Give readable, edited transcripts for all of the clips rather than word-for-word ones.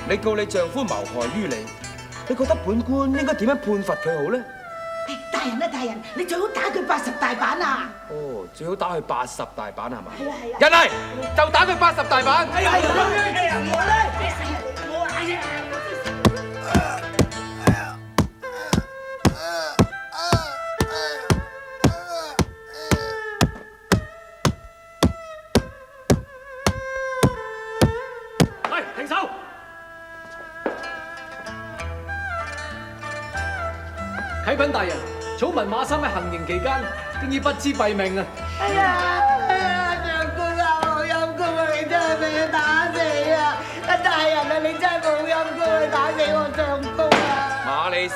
你告你丈夫謀害於你，你覺得本官應該點樣判罰佢好咧？大人啊，大人，你最好打佢80大板啊！哦，最好打佢80大板係嘛？係啊係啊！人嚟就打佢80大板。係啊係啊！我咧，我哎呀！喂，停手！啟稟大人，草民馬三喺行刑期間，經已不知斃命啊！哎呀，長官啊，好陰公啊！你真係俾佢打死啊！大人啊，你真係冇陰公，你打死我長公啊！馬理士，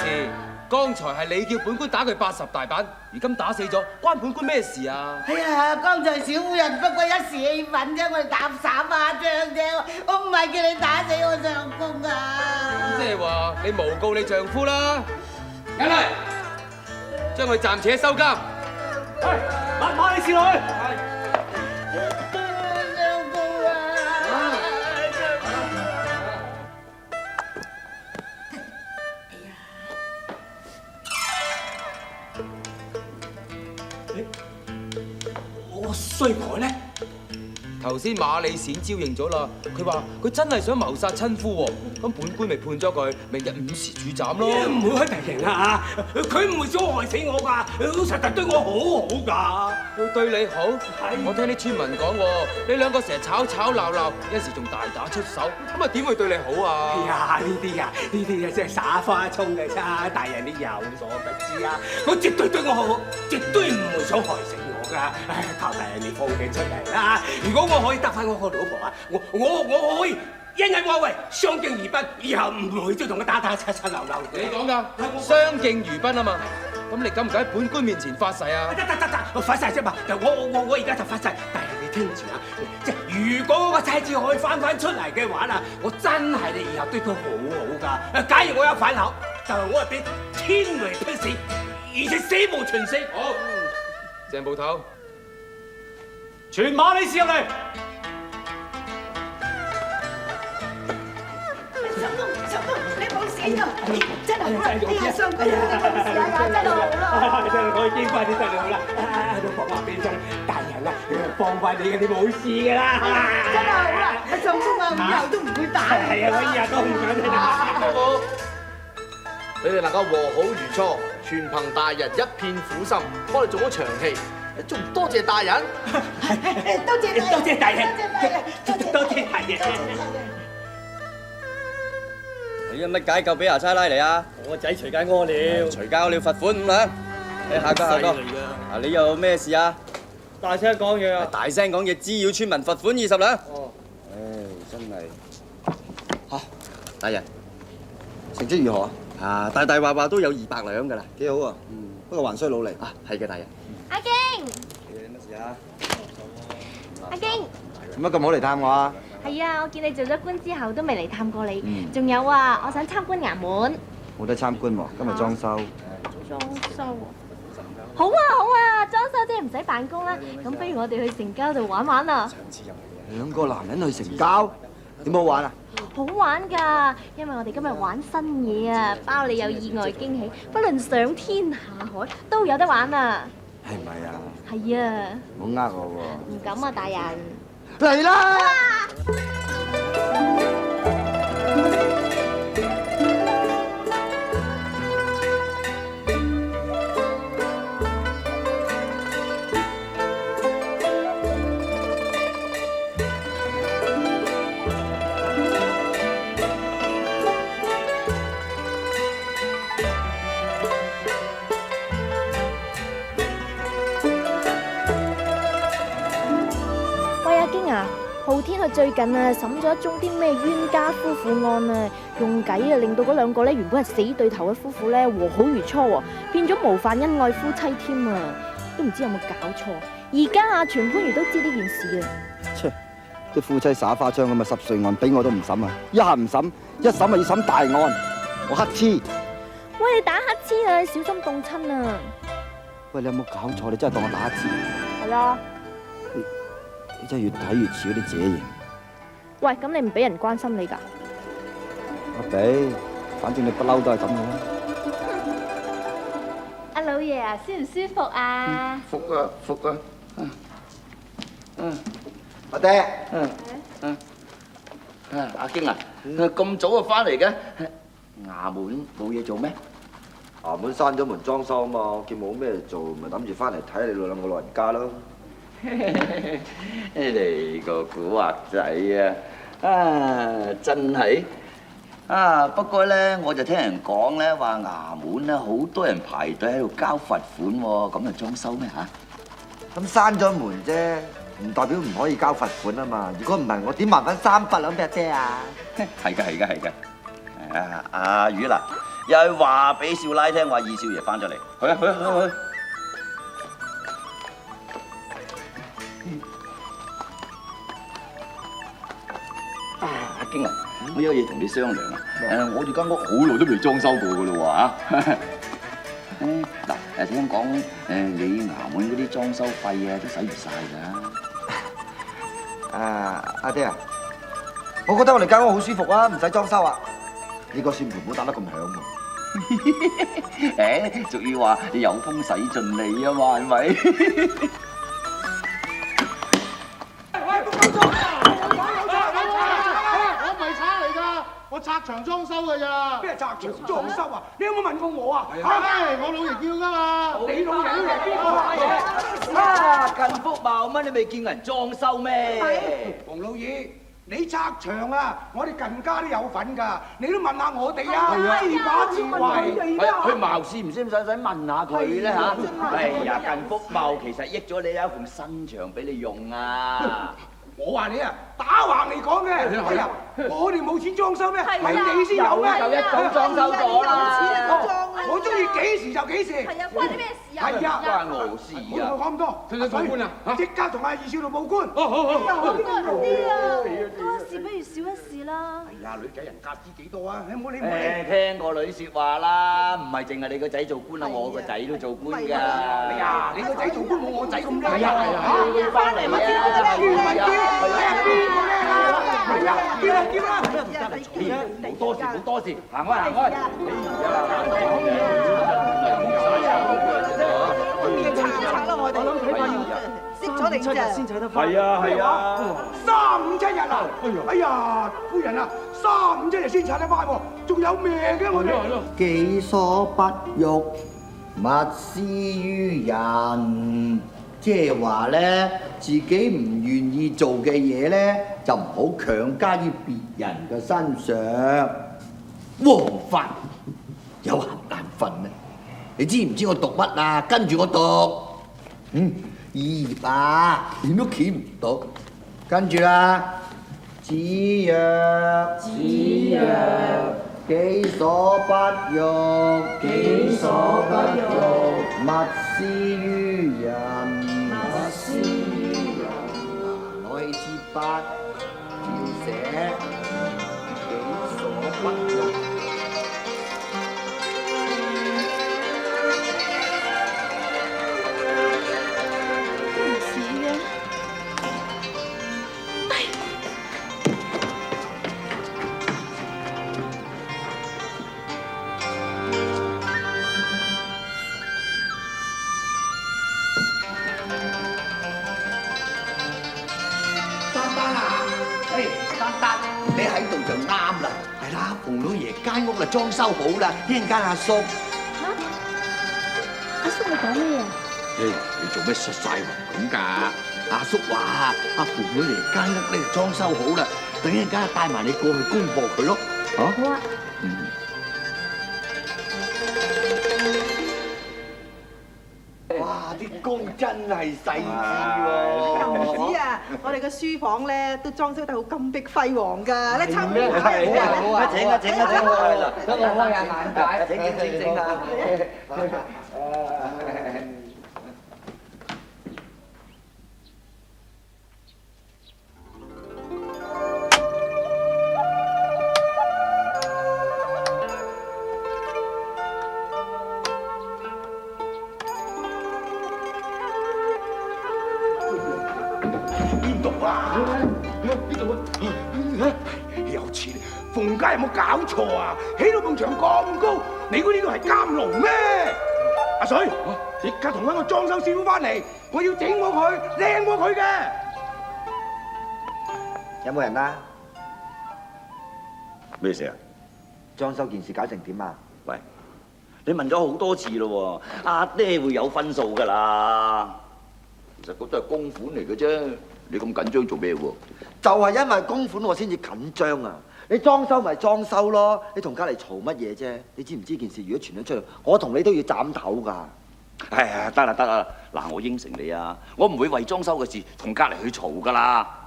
剛才係你叫本官打佢80大板，如今打死咗，關本官咩事啊？哎呀，剛才小夫人不過一時氣憤啫，我哋打耍花槍啫，我唔係叫你打死我長公啊！即係話你誣告你丈夫啦，人嚟，將佢暫且收監。喂，馬理士來。長公啊！我衰婆咧？頭先馬理士招認咗啦，佢話佢真係想謀殺親夫喎，咁本官咪判咗佢明日午時處斬咯。唔會開大刑啊！佢唔會想害死我㗎，老實實對我好好㗎。佢對你好，係我聽啲村民講喎，你兩個成日吵吵鬧鬧，有時仲大打出手，咁啊點會對你好啊？哎呀，呢啲啊真係耍花葱嘅啫，大人你有所不知啊！我絕對對我好，絕對唔會想害死我㗎。唉，靠大人你放佢出嚟啦！如果我可以得翻我個老婆啊，我可以恩恩愛愛，相敬如賓，以後唔會再同佢打打吵吵鬧鬧。你講㗎，相敬如賓啊嘛，咁你敢唔敢喺本官面前發誓啊？得，我發誓啫嘛！我而家就發誓，大人你聽住啊！即係如果我妻子可以翻出嚟嘅話啦，我真係你以後對佢好好㗎。假如我有反口，就係我俾天雷劈死，而且死無全屍。好，鄭捕頭，全馬理士入嚟。長公，你冇事㗎，真係好啦！哎呀，相公，你冇事啊，真係好啦！我已經快啲得你好啦，老婆話俾你聽，大人啊，放翻你嘅，你冇事㗎啦。真係好啦，相公啊，以後都唔會打你。係啊，我以後都唔想你打。你哋能夠和好如初，全憑大人一片苦心，幫你做咗場戲，仲唔多謝大人？多謝大人，多謝大人。你有乜解救俾衙差拉嚟啊？我仔隨街屙尿，隨交你罰款5兩。你下個，啊你有咩事啊？大聲講嘢啊！大聲講嘢，滋擾村民，罰款20兩。哦，唉，真係。嚇，大人，成績如何啊？大話都有200兩㗎啦。幾好啊！不過還需努力啊，係嘅，大人。阿京，你乜事啊？阿京，點解咁好嚟探我啊？係啊，我見你做咗官之後都未嚟探過你。仲有啊，我想參觀衙門。冇得參觀喎，今日裝修。裝修啊！好啊好啊，裝修即係唔使辦公啦。咁不如我哋去城郊度玩玩啊！兩個男人去城郊，點好玩啊？好玩㗎，因為我哋今日玩新嘢啊，包你有意外驚喜，不論上天下海都有得玩啊！係咪啊？係啊，唔好呃我唔敢啊，大人。喎！嚟啦！昊天佢最近啊審咗一宗啲咩冤家夫婦案啊，用計啊令到嗰兩個咧原本係死對頭嘅夫婦咧和好如初喎，變咗模範恩愛夫妻添啊！都唔知有冇搞錯。而家啊，全番禺都知呢件事啊。切，啲夫妻耍花槍咁嘅濕碎案，俾我都唔審啊！一下唔審，一審啊要審大案，我乞嗤。喂，你打乞嗤啊，你小心凍親啊！喂，你有冇搞錯？你真係當我打乞嗤？係啦。你真係越睇越似嗰啲姐型。喂，咁你唔俾人關心你㗎？我俾，反正你不嬲都係咁嘅啦。阿老爺啊，舒唔舒服啊？服啊服啊！阿爹，阿經啊，咁早就翻嚟嘅，衙門冇嘢做咩？衙門閂咗門裝修啊嘛，我見冇咩做，咪諗住翻嚟睇下你兩個老人家咯。你個古惑仔啊！真係啊！不過咧，我就聽人講咧，話衙門咧好多人排隊喺度交罰款喎，咁就裝修咩嚇？咁閂咗門啫，唔代表唔可以交罰款啊嘛。如果唔係，我點還翻300兩俾阿爹啊？係㗎係㗎係㗎！啊阿魚嗱，又係話俾少奶聽話，二少爺翻咗嚟，去啊去啊去啊去！阿經啊，我有嘢同你商量啊！我哋間屋好耐都未裝修過噶咯喎嗱，聽講你衙門嗰啲裝修費啊都使唔晒㗎。阿爹啊，我覺得我哋間屋好舒服啊，唔使裝修啊。呢個算盤唔好打得咁響喎。俗語話有風使盡利啊嘛，係咪？我拆牆裝修㗎咋？咩拆牆裝修啊？你有冇問過我啊？係我老爺叫㗎嘛。你老爺邊個買嘢？近福茂乜？你未見人裝修咩？馮老爺，你拆牆啊，我哋近家都有份㗎，你都問下我哋啊！知把智慧。佢茅事唔使問下佢咧嚇？哎呀，近福茂其實益咗你有一埲新牆俾你用啊！我話你啊，打橫嚟講嘅，係啊，我哋冇錢裝修咩？係你先有咩？就一早裝修咗啦！我中意幾時就幾時。係啊，關你咩事啊？係啊，關我事唔好講咁多。使唔使報官啊？即刻同阿二少度報官。有啲啊，多一事不如少一事啦。係啊，女仔人家知幾多啊？你唔好理。聽個女説話啦，唔係淨係你個仔做官啊，我個仔都做官㗎。哎呀，你個仔做官冇我仔咁叻。係啊，翻嚟啊！冇多事，冇多事，行開行開。係啊，3、5、7日啊！哎呀，夫人啊，3、5、7日先拆得翻喎，仲有命嘅我哋。己所不欲，勿施於人。即係話咧，自己唔願意做嘅嘢咧，就唔好強加於別人嘅身上。王法有鹹眼瞓咩？你知唔知我讀乜啊？跟住我讀，2頁啊，你都企唔到。跟住啦，子曰，己所不欲，勿施於人。攞起支筆，要寫己所不欲。唔似嘅。你喺度就啱啦，係啦，馮老爺間屋啦裝修好啦，呢陣間阿叔，阿叔你講咩啊？你做咩失晒魂咁㗎？阿叔話阿馮老爺間屋咧裝修好啦，等一陣間帶埋你過去恭賀佢咯，嚇？好啊。哇！啲工真係細緻唔喎。止啊！我哋個書房咧都裝修得好金碧輝煌㗎，你參觀下係啊，好啊，整啊，等我開下眼界，整下。邊度啊？邊度啊？有錢馮家有冇搞錯啊？起到埲牆咁高，你估呢度係監籠咩？阿水，即刻同翻個裝修師傅翻嚟，我要整過佢，靚過佢嘅。有冇人啊？咩事啊？裝修件事搞成點啊？喂，你問咗好多次咯喎，阿爹會有分數㗎啦。其實嗰都係公款嚟嘅啫，你咁緊張做咩喎？就係因為公款我先至緊張啊！你裝修咪裝修咯，你同隔離嘈乜嘢啫？你知唔知件事如果傳咗出去，我同你都要斬頭㗎。係啊，得啦得啦，嗱，我應承你啊，我唔會為裝修嘅事同隔離去嘈㗎啦。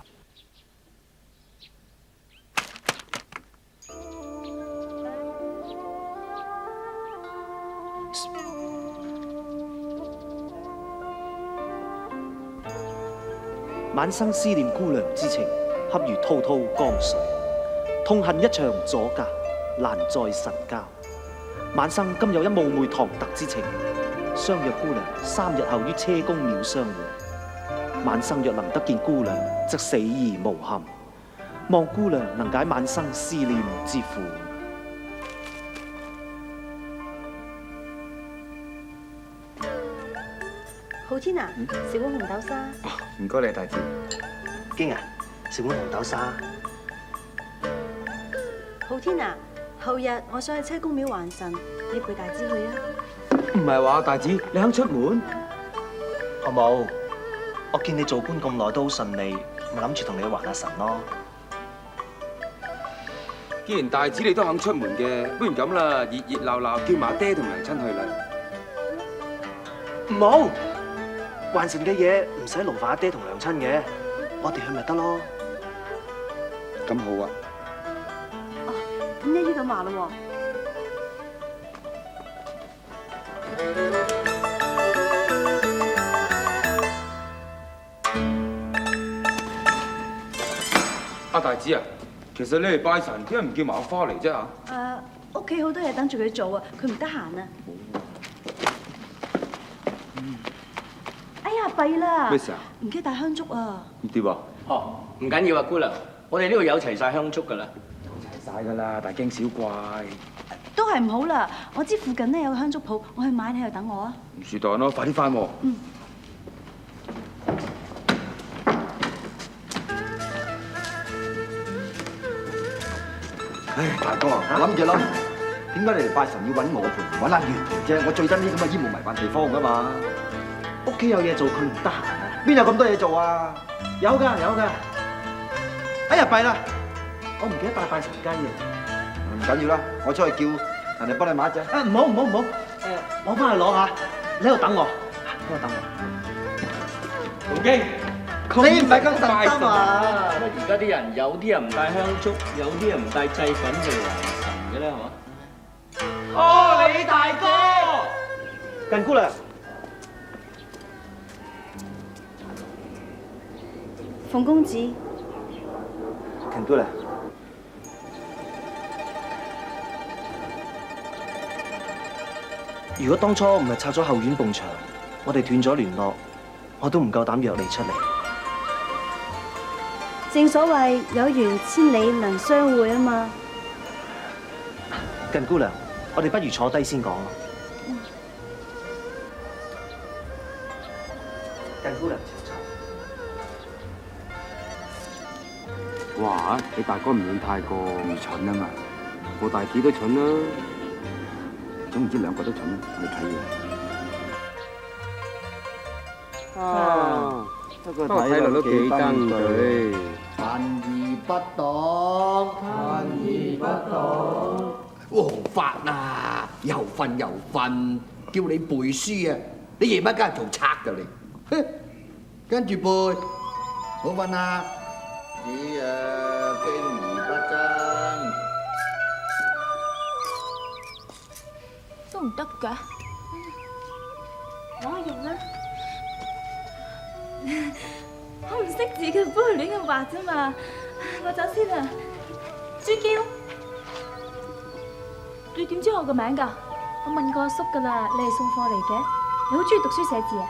晚生思念姑娘之情，恰如滔滔江水。痛恨一場阻隔，難再神交。晚生今有一冒昧唐突之情，相約姑娘3日後於車公廟相會。晚生若能得見姑娘，則死而無憾。望姑娘能解晚生思念之苦。浩天啊，食碗紅豆沙。唔該你，大姐。經啊，食碗紅豆沙。浩天啊，後日我想去車公廟還神，你陪大姐去啊？唔係話大姐，你肯出門？好冇？我見你做官咁耐都好順利，咪諗住同你還下神咯。既然大姐你都肯出門嘅，不如咁啦，熱熱鬧鬧叫埋阿爹同娘親去啦。唔好，還神嘅嘢唔使勞煩阿爹同娘親嘅，我哋去咪得咯。咁好啊！咁一於咁話咯阿大姐啊，其實你嚟拜神，點解唔叫埋阿花嚟啫嚇？屋企好多嘢等住佢做啊，佢唔得閒啊。哎呀，弊啦！咩事啊？唔記得帶香燭啊！點啊？哦，唔緊要啊，姑娘，我哋呢度有齊晒香燭㗎啦。齊晒㗎啦，大驚小怪。都係唔好啦，我知附近咧有個香燭鋪，我去買，你喺度等我啊。唔是但咯，快啲翻喎。嗯。唉，大哥，諗住啦，點解你嚟拜神要揾我陪，唔揾阿月啫？我最憎呢咁嘅煙霧迷幻地方㗎嘛。屋企有嘢做，佢唔得閒啊。邊有咁多嘢做啊？有㗎有㗎。哎呀，弊啦，我唔記得帶拜神雞啊。唔緊要啦，我出去叫人哋幫你買一隻。啊，唔好，我翻去攞下，你喺度等我，喺度等我。龍基，你唔係咁神心啊？乜而家啲人有啲人唔帶香燭，有啲人唔帶祭品去還神嘅咧，係嘛？哦，李大哥，近姑娘，馮公子，近姑娘。如果當初唔係拆咗後院埲牆，我哋斷咗聯絡，我都唔夠膽約你出嚟。正所謂有緣千里能相會啊嘛。近姑娘，我哋不如坐低先講。近姑娘，哇！你大哥唔算太過蠢啊嘛，我大姐都蠢啦。總唔知兩個都蠢，你睇嘢。不過睇落都幾登對。貧而不黨，貧而不黨。黃發啊，又瞓又瞓，叫你背書啊！你夜晚梗係做賊㗎你，哼！跟住背，好瞓啊！子曰：經而不爭。都唔得㗎，攞去用啦。我唔識字嘅，不過亂咁畫啫嘛。我走先啦。朱嬌，你點知我個名㗎？我問過阿叔㗎啦，你係送貨嚟嘅。你好中意讀書寫字啊？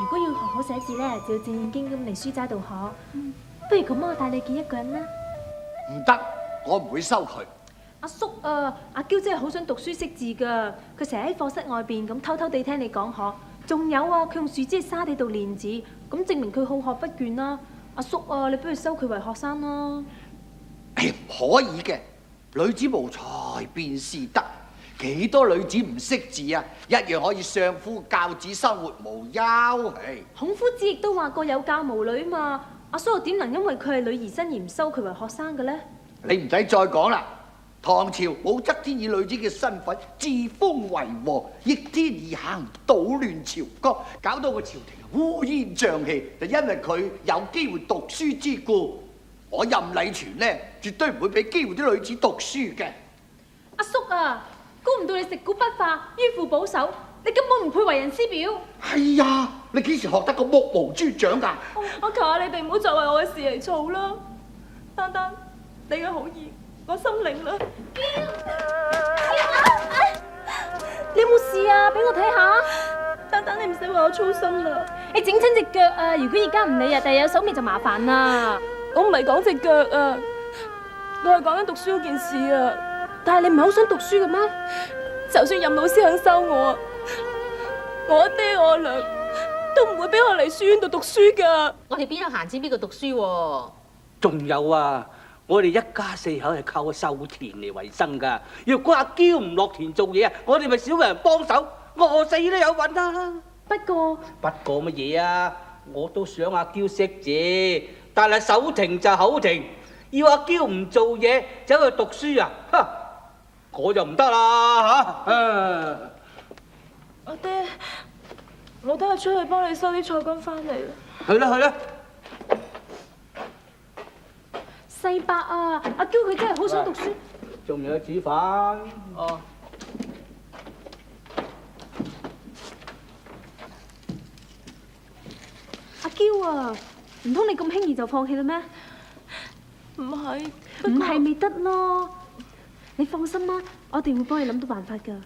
如果要學好寫字咧，就要正正經經嚟書齋度學。不如咁，我帶你見一個人啦。唔得，我唔會收佢。阿叔啊，阿嬌真係好想讀書識字㗎，佢成日喺課室外邊咁偷偷地聽你講學。仲有啊，佢用樹枝喺沙地度練字，咁證明佢好學不倦啦。阿叔啊，你不如收佢為學生啦。唔可以嘅，女子無才便是德。幾多女子唔識字啊，一樣可以相夫教子，生活無憂。孔夫子亦都話過有教無類嘛。阿叔又點能因為佢係女兒身而唔收佢為學生嘅呢？你唔使再講啦。唐朝武則天以女子嘅身份自封為王，逆天而行，搗亂朝綱，搞到個朝廷烏煙瘴氣，就因為佢有機會讀書之故。我任禮全呢，絕對唔會俾機會啲女子讀書嘅。阿叔啊，估唔到你食古不化，迂腐保守，你根本唔配為人師表。係啊，你幾時學得個目無尊長㗎？我求下你哋唔好再為我嘅事嚟嘈啦。丹丹，你嘅好意我心領啦。你有冇事啊？俾我睇下。丹丹，你唔使為我操心啦。你整親隻腳啊！如果而家唔理啊，第日有手尾就麻煩啦。我唔係講隻腳啊，我係講緊讀書嗰件事啊。但係你唔係好想讀書嘅咩？就算任老師肯收我，我阿爹我阿娘都唔會俾我嚟書院度讀書噶。我哋邊有閒錢邊度讀書喎？仲有啊，我哋一家四口係靠收田嚟為生㗎。若果阿嬌唔落田做嘢啊，我哋咪少個人幫手，餓死都有份啦。不過乜嘢啊？我都想阿嬌識字，但係手停就口停，要阿嬌唔做嘢走去讀書啊！我就唔得啦嚇！阿爹，我都係出去幫你收啲菜乾翻嚟啦。去啦去啦！世伯啊，阿嬌佢真係好想讀書。仲有煮飯哦。阿嬌啊，唔通你咁輕易就放棄啦咩？唔係咪得咯？你放心啦，我哋會幫你諗到辦法㗎。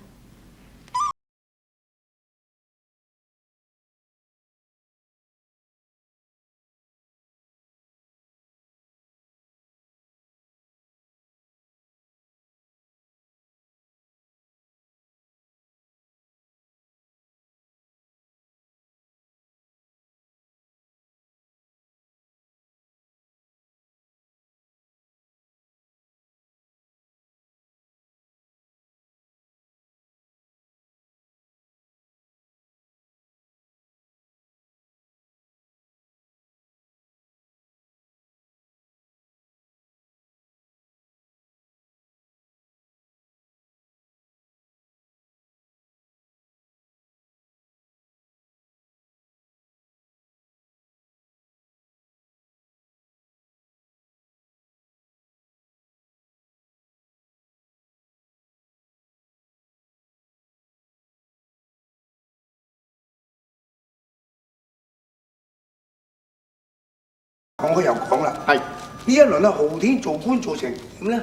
講開又講啦，係呢一輪啊，浩天做官做成點咧？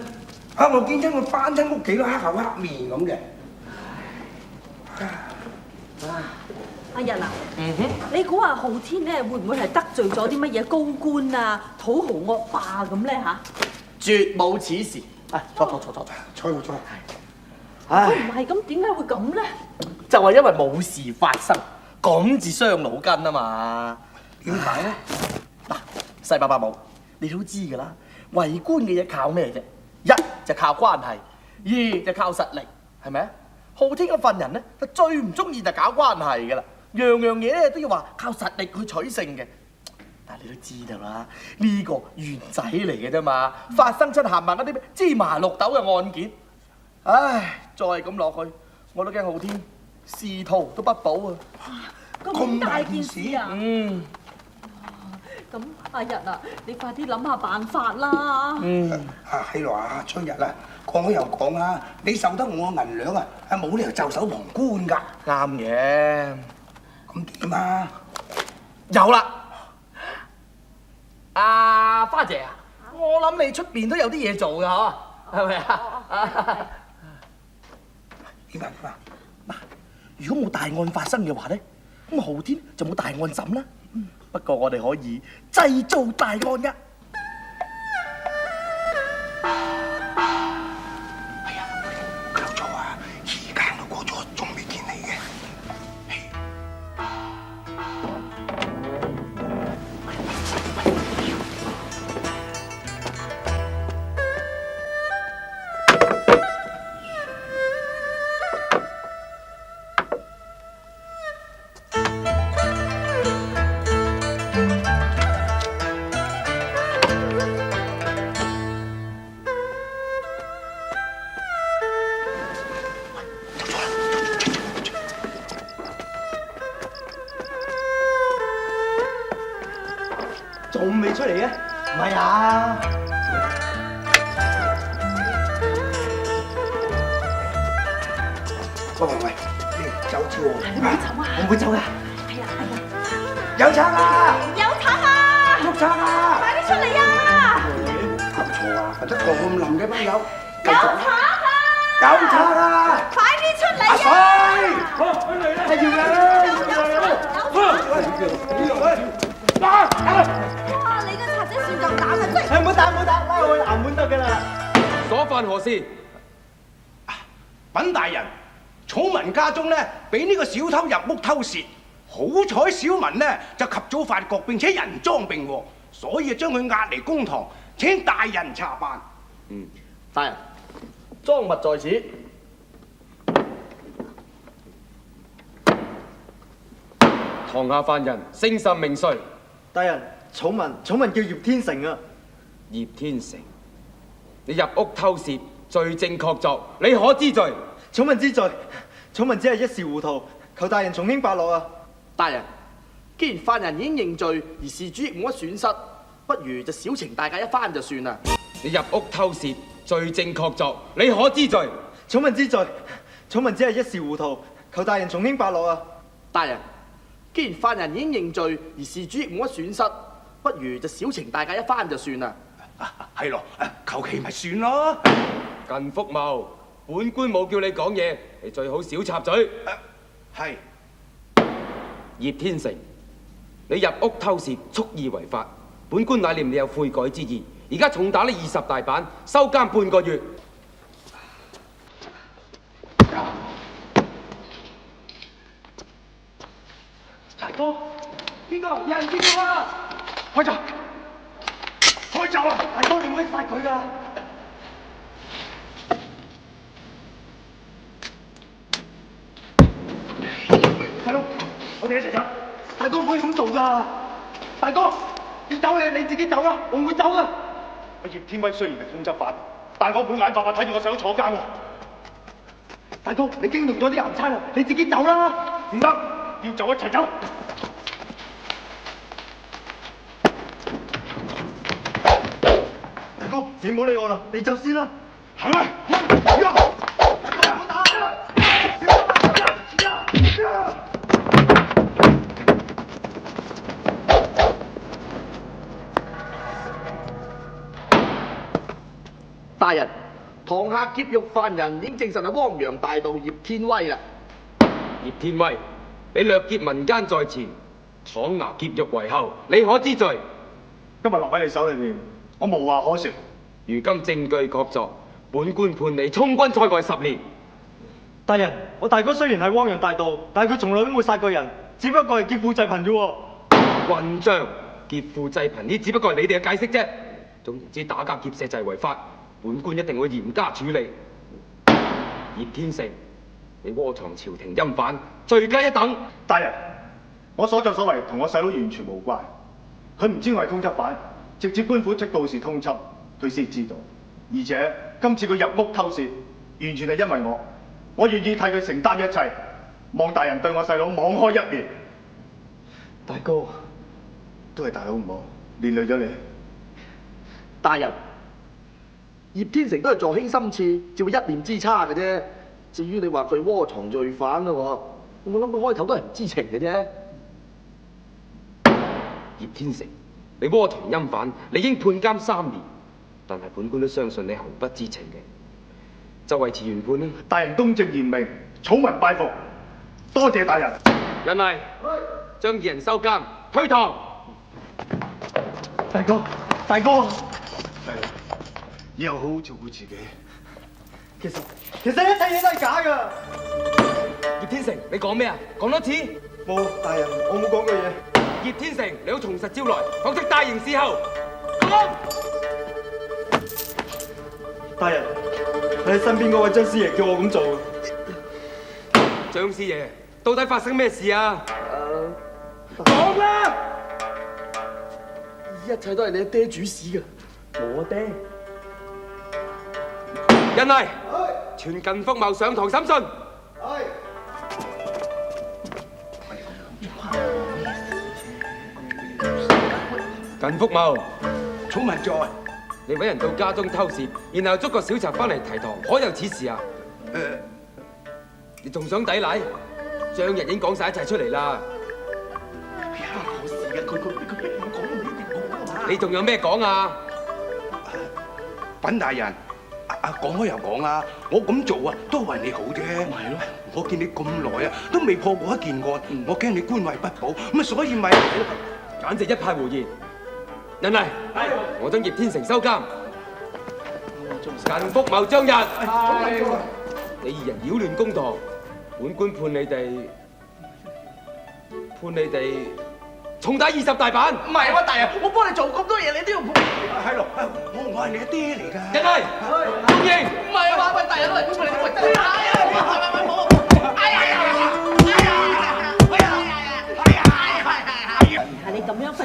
啊，我見親佢翻親屋企都黑口黑面咁嘅。阿日啊，你估下浩天咧會唔會係得罪咗啲乜嘢高官啊、土豪惡霸咁咧嚇？絕冇此事。啊，錯。佢唔係咁，點解會咁咧？就係因為冇事發生，咁至傷腦筋啊嘛。點解咧？嗱，細伯伯母，你都知㗎啦，為官嘅嘢靠咩啫？一就靠關係，二就靠實力，係咪啊？浩天嗰份人咧，最唔中意就搞關係㗎啦，樣樣嘢咧都要話靠實力去取勝嘅。但係你都知道啦，呢個元仔嚟嘅啫嘛，發生出冚唪唥嗰啲咩芝麻綠豆嘅案件，唉，再咁落去，我都驚浩天仕途都不保啊！咁大件事啊！咁阿日啊，你快啲諗下辦法啦！係咯，阿春日啊，講開又講啊，你受得我銀兩啊，係冇理由袖手旁觀㗎。啱嘅。咁點啊？有啦，阿花姐啊，我諗你出邊都有啲嘢做㗎嗬，係咪啊？點啊？嗱，如果冇大案發生嘅話咧，咁浩天就冇大案審啦。不過我哋可以製造大案㗎。出嚟嘅？唔係啊！喂，你走招喎！你唔好走啊！我唔會走噶。係啊係啊！有賊啊！有賊啊！捉賊啊！快啲出嚟啊！搞錯啊！得個咁冧嘅班友，有賊啊！有賊啊！快啲出嚟阿啊！水，係要哇！你個賊仔算咁膽啊！唔好打，拉我去衙門得㗎啦。所犯何事？稟大人，草民家中咧俾呢個小偷入屋偷竊，好彩小民呢就及早發覺並且人贓並獲，所以將佢押嚟公堂，請大人查辦。大人，贓物在此。堂下犯人姓甚名誰？大人，草民叫葉天成啊。葉天成，你入屋偷竊，罪證確鑿，你可知罪？草民知罪，草民只係一時糊塗，求大人從輕發落啊！大人，既然犯人已經認罪，而事主亦冇乜損失，不如就小懲大戒一番就算啦。你入屋偷竊，罪證確鑿，你可知罪？草民知罪，草民只係一時糊塗，求大人從輕發落啊！大人，既然犯人已經認罪，而事主亦冇乜損失，不如就小懲大戒一番就算啦。係咯，求其咪算咯。近福謀，本官冇叫你講嘢，你最好少插嘴。係。葉天成，你入屋偷竊，蓄意違法，本官乃念你有悔改之意，而家重打你20大板，收監半個月。大哥，邊個？有人見到啊！開閘！開閘啊！大哥，你唔可以殺佢㗎！大佬，我哋一齊走。大哥唔可以咁做㗎！大哥，要走你自己走啦，我唔會走㗎。我葉天威雖然係通緝犯，但我本眼白白睇住我細佬坐監喎。大哥，你驚動咗啲衙差啦，你自己走啦！唔得，要走一齊走。大哥，你唔好理我啦，你走先啦。係咪？大人，堂下劫獄犯人已經證實係汪洋大盜葉天威啦。葉天威，你掠劫民間在前，闖衙劫獄為後，你可知罪？今日落喺你手裏面，我無話可説。如今證據確鑿，本官判你充軍塞外10年。大人，我大哥雖然係汪洋大盜，但係佢從來都冇殺過人，只不過係劫富濟貧啫喎。混帳，劫富濟貧呢，只不過係你哋嘅解釋啫。總言之，打家劫舍就係違法，本官一定會嚴加處理。葉天成，你窩藏朝廷欽犯，罪加一等。大人，我所作所為同我細佬完全無關，佢唔知我係通緝犯，直至官府出告示通緝，佢先知道。而且今次佢入屋偷竊，完全係因為我願意替佢承擔一切，望大人對我細佬網開一面。大哥，都係大佬唔好，連累咗你。大人，葉天成都係助興心切，只會一念之差嘅啫。至於你話佢窩藏罪犯啦，我諗佢開頭都係唔知情嘅啫。葉天成，你窩藏欽犯，你應判監3年，但係本官都相信你毫不知情嘅，就維持原判啦。大人公正嚴明，草民拜服，多謝大人。人嚟，將二人收監，推堂。大哥，大哥，以後好好照顧自己。其實一切嘢都係假㗎。葉天成，你講咩啊？講多次。冇，大人，我冇講過嘢。葉天成，你好從實招來，否則大刑伺候。講。大人，你身邊嗰位張師爺叫我咁做嘅。張師爺，到底發生咩事啊？講啦！一切都係你阿爹主使㗎，我爹。人嚟，傳近福茂上堂審訊。近陳福茂，寵物在。你揾人到家中偷竊，然後捉個小賊翻嚟提堂，可有此事啊？你仲想抵賴？張日已經講晒一切出嚟啦。我事啊，佢逼我講，你一定冇㗎嘛。你仲有咩講啊？品大人，講開又講啦，我咁做啊，都係為你好啫。係咯，我見你咁耐啊，都未破過一件案，我驚你官位不保，咁啊所以咪簡直一派胡言。人嚟，我將葉天成收監。陳福茂、張日，你二人擾亂公堂，本官判你哋重打20大板。唔係喎，大人，我幫你做咁多嘢，你都要判。係咯，我係你阿爹嚟㗎。人嚟，公認。唔係啊嘛，喂，大人，喂，你喂，係你咁樣瞓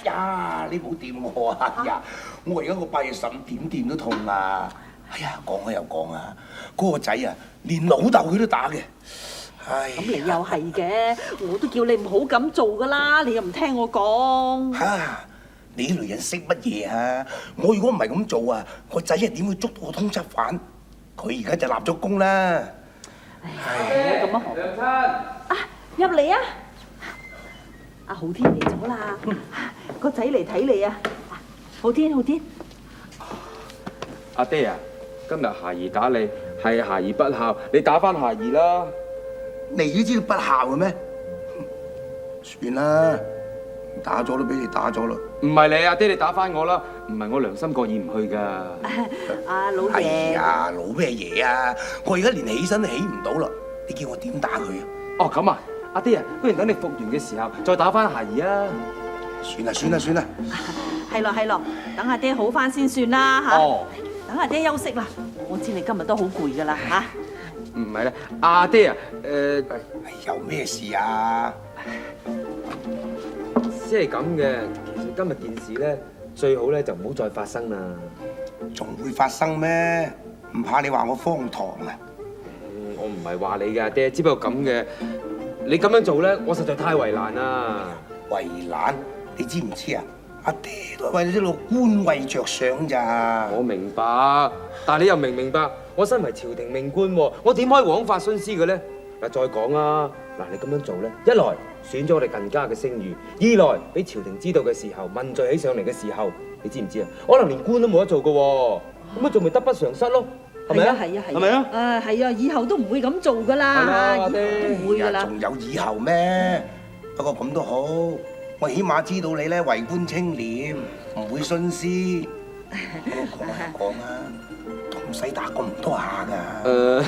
呀！你冇掂我啊！呀，我而家個拜腎點都痛啊！哎呀，講開又講啊，嗰個仔啊，連老豆佢都打嘅。唉，咁你又係嘅，我都叫你唔好咁做噶啦，你又唔聽我講。嚇！你啲女人識乜嘢啊？我如果唔係咁做啊，個仔係點會捉到個通緝犯？佢而家就立咗功啦。唉，咁啊，娘親啊，入嚟啊！阿浩天嚟咗啦，個仔嚟睇你啊！浩天，阿爹啊，今日孩兒打你，係孩兒不孝，你打翻孩兒啦。你都知道不孝嘅咩？算啦，打咗都俾你打咗啦。唔係你阿爹，你打翻我啦，唔係我良心過意唔去㗎。阿老爺。哎呀，老咩嘢啊！我而家連起身都起唔到啦，你叫我點打佢啊？哦，咁啊，阿爹啊，不如等你復原嘅時候再打翻孩兒啊。算啦。係咯，等阿爹好翻先算啦嚇。哦。等阿爹休息啦，我知你今日都好攰㗎啦嚇。唔係咧，阿爹啊，有咩事啊？即係咁嘅，其實今日件事咧，最好咧就唔好再發生啦。仲會發生咩？唔怕你話我荒唐啊？我唔係話你嘅，阿爹，只不過咁嘅，你咁樣做咧，我實在太為難啦。為難？你知唔知啊？阿爹都係為咗呢個官位着想咋。我明白，但係你又明唔明白？我身為朝廷命官喎，我點可以枉法徇私嘅咧？嗱，再講啦，嗱，你咁樣做咧，一來損咗我哋靳家嘅聲譽，二來俾朝廷知道嘅時候，問罪起上嚟嘅時候，你知唔知啊？可能連官都冇得做嘅喎，咁啊仲咪得不償失咯？係咪啊？係咪啊？係啊，以後都唔會咁做㗎啦，以後都唔會㗎啦。仲有以後咩？不過咁都好，我起碼知道你咧為官清廉，唔會徇私。講啊，都唔使打咁多下㗎。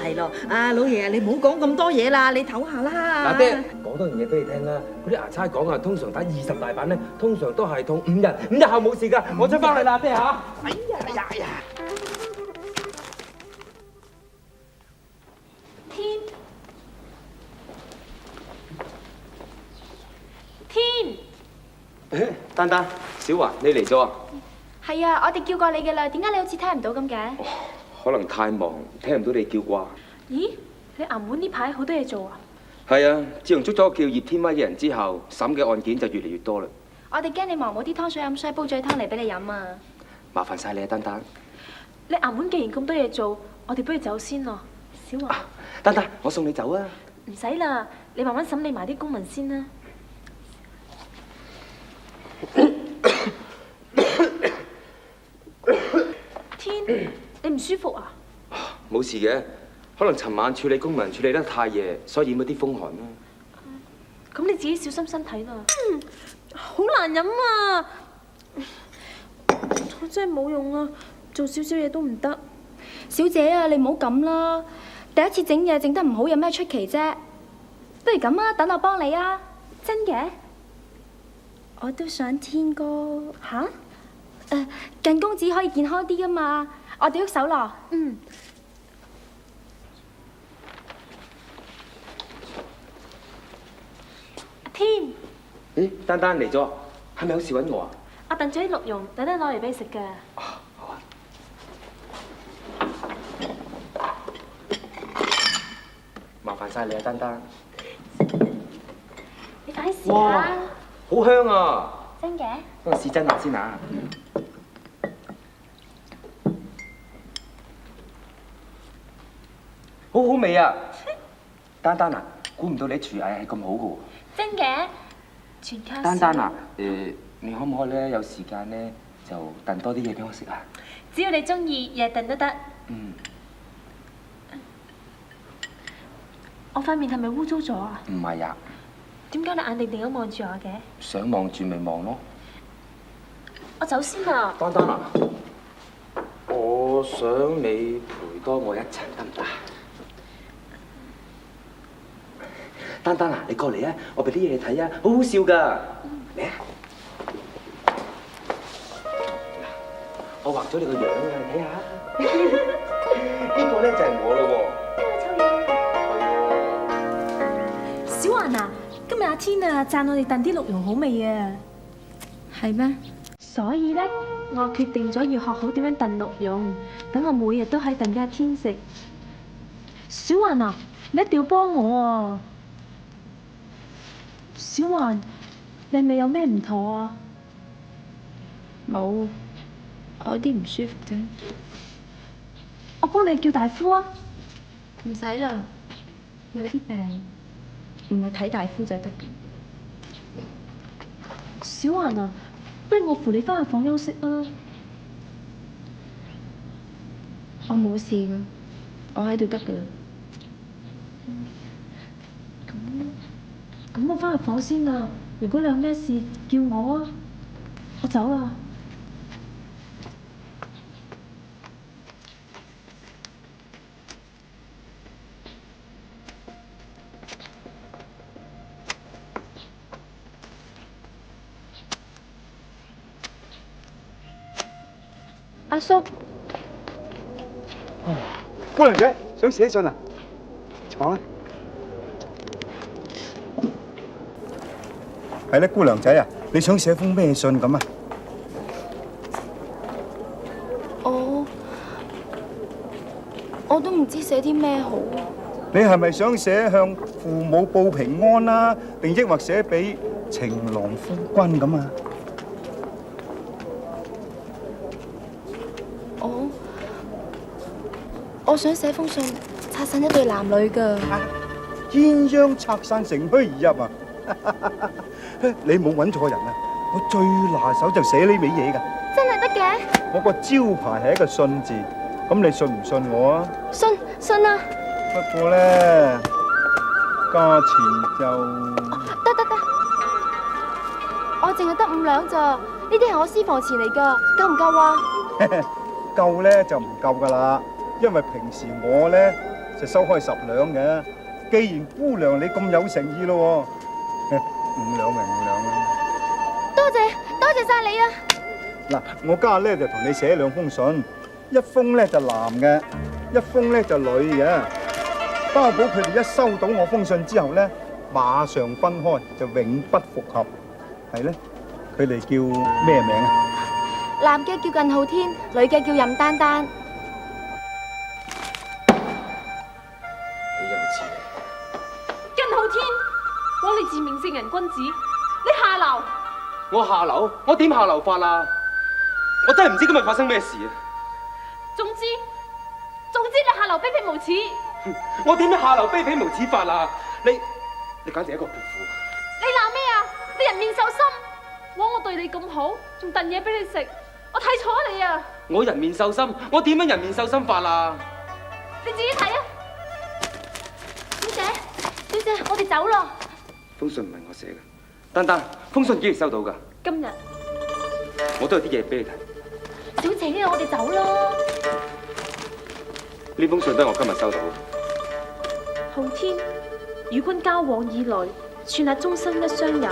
係咯，阿老爺，你唔好講咁多嘢啦，你唞下啦。阿爹，講多樣嘢俾你聽啦。嗰啲衙差講啊，通常打20大板咧，通常都係痛5日，5日後冇事㗎。我出翻去啦，阿爹嚇。哎呀！天，丹丹，小華，你嚟咗啊？係啊，我哋叫過你嘅啦，點解你好似聽唔到咁嘅？可能太忙，聽唔到你叫啩。咦，你衙門呢排好多嘢做啊？係啊，自從捉咗個叫葉天威嘅人之後，審嘅案件就越嚟越多啦。我哋驚你忙冇啲湯水飲，所以煲醉湯嚟俾你飲啊！麻煩晒你啊，丹丹。你衙門既然咁多嘢做，我哋不如走先咯，小華。丹丹，我送你走啊！唔使啦，你慢慢審理埋啲公文先啦。天，你唔舒服啊？冇事嘅，可能尋晚處理公文處理得太夜，所以染咗啲風寒啦。咁你自己小心身體啦。好難飲啊！我真係冇用啊，做少少嘢都唔得。小姐啊，你唔好咁啦，第一次整嘢整得唔好有咩出奇啫？不如咁啊，等我幫你啊！真嘅？我都想天哥吓？近公子可以健康啲噶嘛？我哋喐手咯。嗯。天。咦，丹丹嚟咗，係咪有事揾我啊？我燉咗啲鹿茸，等陣攞嚟俾你食㗎。好啊。麻煩晒你啊，丹丹。你快啲試下。好香啊！真嘅？幫我試真下先啊！好好味啊！丹丹啊，估唔到你廚藝係咁好嘅喎！真嘅？全靠丹丹啊，你可唔可以咧有時間咧就燉多啲嘢俾我食啊？只要你中意，日日燉都得。嗯。我塊面係咪污糟咗啊？唔係啊。點解你眼定定咁望住我嘅？想望住咪望咯。我走先啦。丹丹啊，我想你陪多我一陣得唔得？丹丹啊，你過嚟啊！我俾啲嘢你睇啊，好好笑㗎。嚟啊！我畫咗你個樣啊，你睇下。呢個咧就係我咯喎。小環啊，今日阿天啊讚我哋燉啲鹿茸好味啊。係咩？所以咧，我決定咗要學好點樣燉鹿茸，等我每日都喺燉俾阿天食。小環啊，你一定要幫我啊！小環，你係咪有咩唔妥啊？冇，我有啲唔舒服啫。我幫你叫大夫啊！唔使啦，有啲病，唔係睇大夫就得嘅。小環啊，不如我扶你翻去房休息啊！我冇事㗎，我喺度得㗎啦。咁我翻去房先啦。如果你有咩事，叫我啊。我走啦。阿叔，姑娘仔想寫信啊？坐啦。係咧，姑娘仔啊，你想寫封咩信咁啊？我都唔知寫啲咩好。你係咪想寫向父母報平安啊？定抑或寫俾情郎夫君咁啊？我想寫封信拆散一對男女㗎。鴛鴦拆散乘虛而入啊！你冇揾錯人啊！我最拿手就寫呢味嘢㗎。真係得嘅？我個招牌係一個信字，咁你信唔信我啊？信啊！不過咧，價錢就得，我淨係得5兩咋，呢啲係我私房錢嚟㗎，夠唔夠啊？夠咧就唔夠㗎啦，因為平時我咧就收開10兩嘅。既然姑娘你咁有誠意咯喎，5兩咪5兩啦。多謝晒你啊！嗱，我家下咧就同你寫2封信，一封咧就男嘅，一封咧就女嘅。包保佢哋一收到我封信之後咧，馬上分開，就永不復合。係咧，佢哋叫咩名啊？男嘅叫靳浩天，女嘅叫任丹丹。靳浩天，枉你自命聖人君子，你下流！我下流？我點下流法啊？我真係唔知今日發生咩事啊！總之你下流卑鄙無恥！我點樣下流卑鄙無恥法啊？你簡直係一個潑婦！你鬧咩啊？你人面獸心，枉我對你咁好，仲燉嘢俾你食，我睇錯你啊！我人面獸心，我點樣人面獸心法啊？你自己睇啊！小姐，我哋走咯。封信唔係我寫嘅，丹丹，封信幾時收到㗎？今日。我都有啲嘢俾你睇。小姐啊，我哋走咯。呢封信都係我今日收到。浩天，與君交往以來，算係終生一雙也。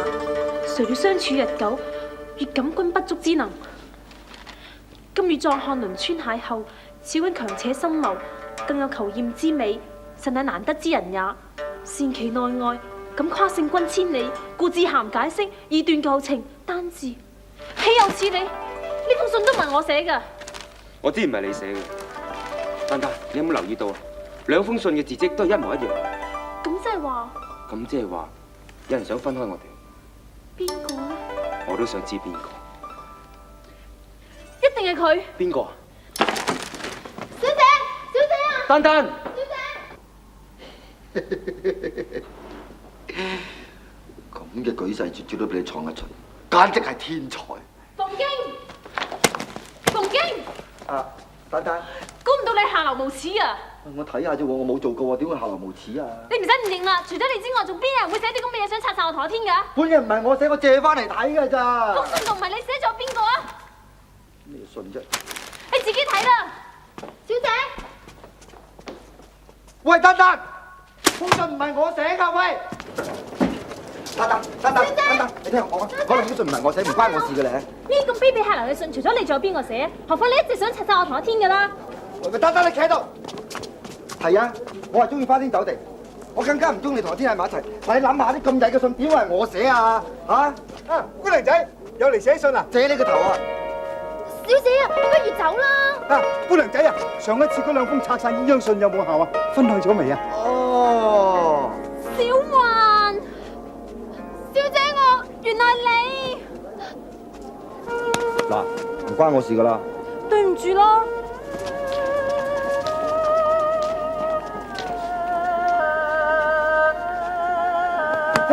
誰料相處日久，越感君不足之能。今與壯漢輪川邂逅，此君強且深謀，更有求豔之美，實乃難得之人也。善其內外，敢跨勝君千里，故致函解釋，以斷舊情。單字，豈有此理？呢封信都唔係我寫㗎。我知唔係你寫嘅，丹丹，你有冇留意到啊？2封信嘅字跡都係一模一樣。咁即係話？咁即係話，有人想分開我哋。邊個咧？我都想知邊個。一定係佢。邊個？小姐，小姐啊！丹丹。咁嘅舉世絕招都俾你闖得出，簡直係天才。馮京，馮京，啊，丹丹，估唔到你下流無恥啊！我睇下啫喎，我冇做過喎，點會下流無恥啊？你唔使唔認啦，除咗你之外，仲邊有人會寫啲咁嘅嘢想拆散我同阿天㗎？本嘢唔係我寫，我借翻嚟睇㗎咋。封信仲唔係你寫咗邊個啊？咩信啫？你自己睇啦，小姐。喂，丹丹，封信唔係我寫㗎，喂！丹丹，你聽我講啊，可能呢信唔係我寫，唔關我事嘅咧。呢咁卑鄙下流嘅信，除咗你，仲有邊個寫？何況你一直想拆散我同阿天㗎啦！喂，丹丹，你企喺度。係啊，我係中意花天酒地，我更加唔中意同阿天喺埋一齊。但你諗下啲咁曳嘅信，點會係我寫啊？嚇！啊，姑娘仔有嚟寫信啊？借你個頭啊！小姐啊，不如走啦！啊，姑娘仔啊，上一次嗰兩封拆散鴛鴦信有冇效啊？分開咗未啊？哦，小環，小姐我原來你嗱，唔關我事噶啦。對唔住咯。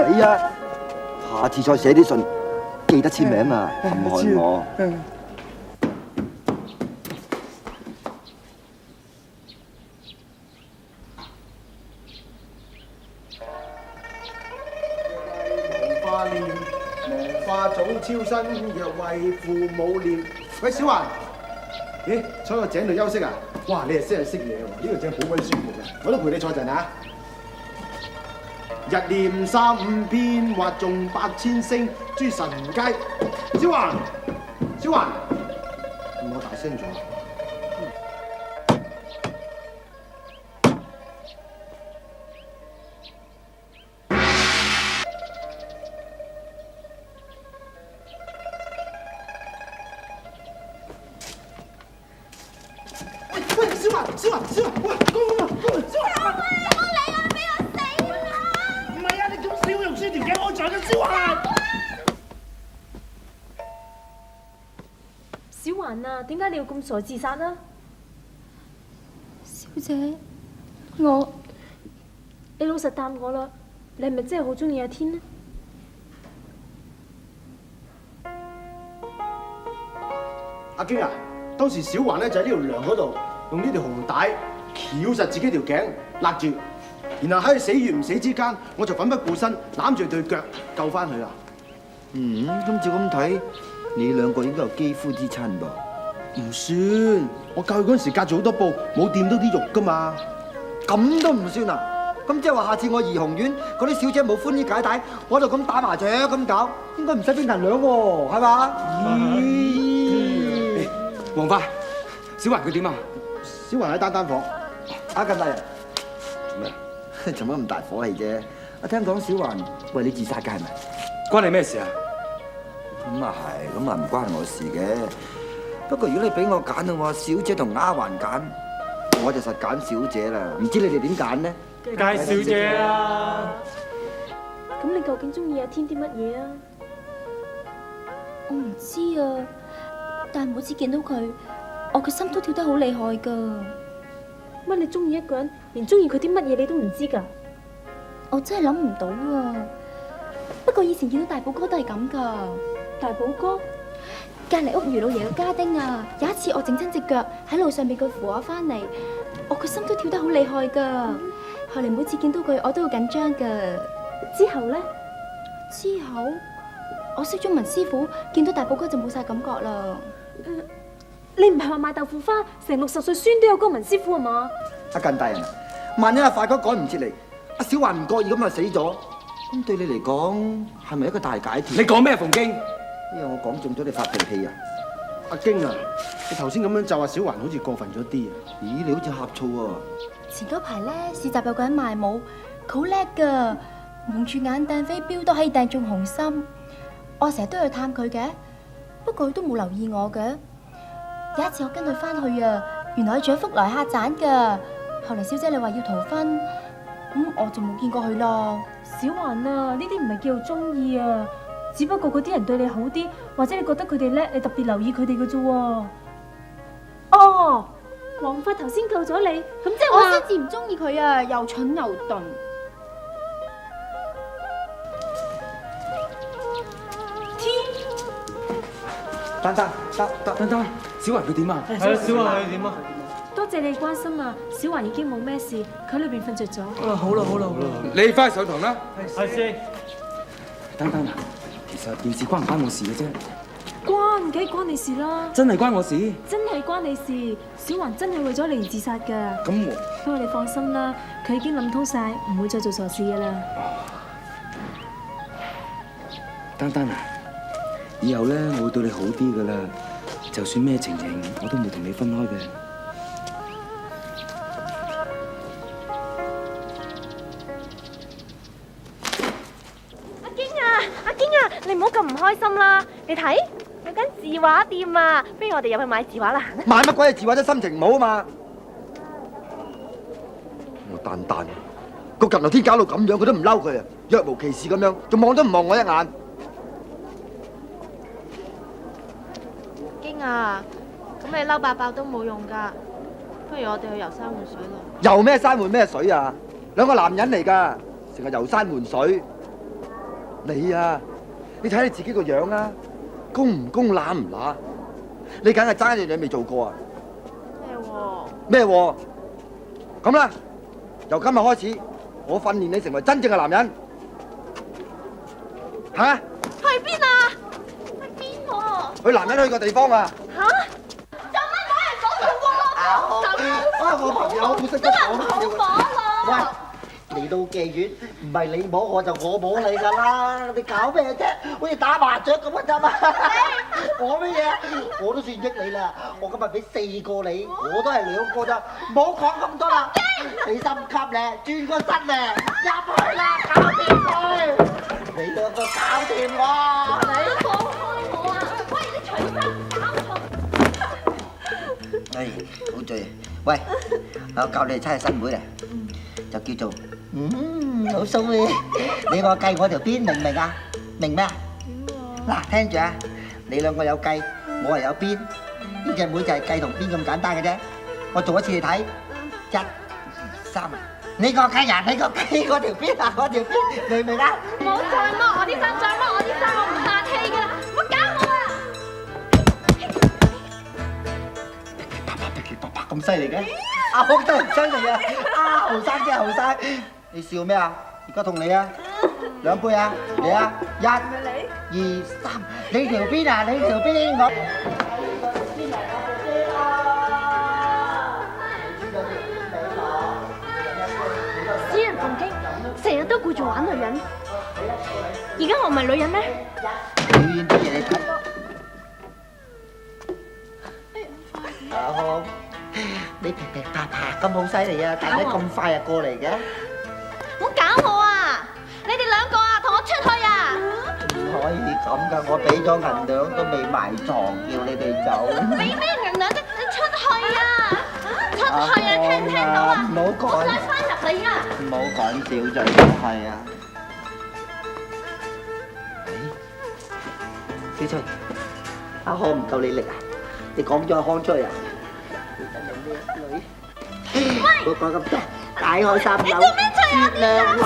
你啊，下次再寫啲信，記得簽名啊，唔害我。花念，無花早超生，若為父母念。喂，小環，咦，坐個井度休息啊？哇，你係真係識嘢喎！呢個井好鬼舒服嘅，我都陪你坐陣啊！日念三五篇，畫中百千星，諸神皆。小環，小環，我大聲咗。喂，小環，喂，公啊，小環，我嚟啊！俾我死啦！唔係啊，你咁小用書條頸安在嘅小環。小環啊，點解你要咁傻自殺啊？小姐，你老實答我啦，你係咪真係好中意阿天呢？阿經啊，當時小環咧就喺呢條梁嗰度，用呢條紅帶翹實自己條頸勒住，然後喺佢死與唔死之間，我就奮不顧身攬住對腳救翻佢啦。今次咁睇，你兩個應該有肌膚之親噃。唔算，我救佢嗰陣時隔住好多布，冇掂到啲肉噶嘛。咁都唔算啊？咁即係話下次我怡紅院嗰啲小姐冇寬衣解帶，我就咁打麻雀咁搞，應該唔使冰銀兩喎，係嘛？黃花，小環佢點啊？小環喺單房。阿近大人，做咩？做乜咁大火氣啫？我聽講小環為你自殺嘅係咪？關你咩事啊？咁啊係，咁啊唔關我事嘅。不過如果你俾我揀嘅話，小姐同丫鬟揀，我就實揀小姐啦。唔知你哋點揀呢？梗係小姐啦。咁你究竟中意阿天啲乜嘢啊？我唔知啊，但係每次見到佢，我個心都跳得好厲害噶。乜你中意一個人，連中意佢啲乜嘢你都唔知㗎？我真係諗唔到啊！不過以前見到大寶哥都係咁噶。大寶哥？隔離屋余老爺嘅家丁啊！有一次我整親隻腳喺路上俾佢扶我翻嚟，我個心都跳得好厲害噶。後嚟每次見到佢，我都好緊張噶。之後呢？之後我識咗文師傅，見到大寶哥就冇晒感覺啦。你唔係話賣豆腐花成60歲孫都有個文師傅啊嘛？阿近大人，萬一阿發哥趕唔切嚟，阿小環唔覺意咁就死咗，咁對你嚟講係咪一個大解脫？你講咩，馮京？因為我講中咗你發脾氣啊！阿經啊，你頭先咁樣就話小環好似過分咗啲啊！咦，你好似呷醋喎！前嗰排咧市集有個人賣帽，佢好叻噶，蒙住眼掟飛鏢都可以掟中紅心。我成日都去探佢嘅，不過佢都冇留意我嘅。有一次我跟佢翻去啊，原來佢仲有福來客棧噶。後嚟小姐你話要逃婚，咁我就冇見過佢咯。小環啊，呢啲唔係叫做中意啊，只不過嗰啲人對你好啲，或者你覺得佢哋叻，你特別留意佢哋嘅啫喎。哦，黃髮頭先救咗你，咁即係話我先至唔中意佢啊，又蠢又鈍。丹丹，小雲佢點啊？係啊，小雲佢點啊？多謝你關心啊！小環已經冇咩事，佢喺裏邊瞓着咗。好啦。你翻去上堂啦。係師兄。丹丹啊，其實件事關唔關我事嘅啫？關，梗係關你事啦！真係關我事？真係關你事，小環真係為咗你而自殺㗎。咁我不過你放心啦，佢已經諗通晒，唔會再做傻事㗎啦。丹丹啊，以後咧我會對你好啲噶啦，就算咩情形我都唔會同你分開嘅。阿堅啊，你唔好咁唔開心啦！你睇有間字畫店啊，不如我哋入去買字畫啦。買乜鬼嘢字畫啫？心情唔好啊嘛！我蛋蛋個近來天搞到咁樣，佢都唔嬲佢啊，若無其事咁樣，仲望都唔望我一眼。堅啊，咁你嬲爆爆都冇用㗎，不如我哋去遊山玩水咯。遊咩山換咩水啊？兩個男人嚟㗎，成日遊山玩水。你啊，你睇你自己個樣啊，公唔公乸唔乸？你梗係爭一樣嘢未做過啊！咩喎？咁啦，由今日開始，我訓練你成為真正嘅男人。嚇？去邊啊？去邊喎？去男人去個地方啊！嚇？做乜攞人講佢喎？我朋友好識得講笑。喂，嚟到妓院，唔係你摸我就我摸你㗎啦！你搞咩啫？好似打麻雀咁啊啫嘛！我咩嘢？我都算益你啦！我今日俾4個你，我都係2個咋，唔好講咁多啦！你心急咧，轉個身咧，入去啦，搞掂佢！你兩個搞掂我！你放開我啊！喂，你除衫搞錯。唉，好醉！喂，我教你猜下新會嚟，就叫做好騷嘅。你我計我條邊，明唔明啊？明咩啊？嗱，聽住啊！你兩個有計，我係有邊。呢隻妹就係計同邊咁簡單嘅啫。我做一次你睇，1、2、3。你個計人，你個計嗰條邊啊，嗰條邊，明唔明啊？唔好再摸我啲衫，再摸我啲衫，我唔客氣㗎啦！唔好搞我啊！咁犀利嘅？阿福都唔犀利啊！啊，後生啫後生，你笑咩啊？而家同你啊，2杯啊，嚟啊，1、2、3，你條邊啊，你條邊我。死人奉經，成日都顧住玩女人，而家我唔係女人咩？表演啲嘢你睇。阿康，你噼噼啪啪咁好犀利啊！大家咁快就過嚟嘅？唔好搞我啊！你哋2個啊，同我出去啊！唔可以咁噶，我俾咗銀兩都未埋床，叫你哋走。俾咩銀兩啫？你出去啊！出去啊！聽唔聽到啊？唔好講，我再翻入嚟啊！唔好講笑就係啊！小翠，阿康唔夠你力啊！你講咗阿康出嚟啊！唔好講咁多，解開3樓，月亮落。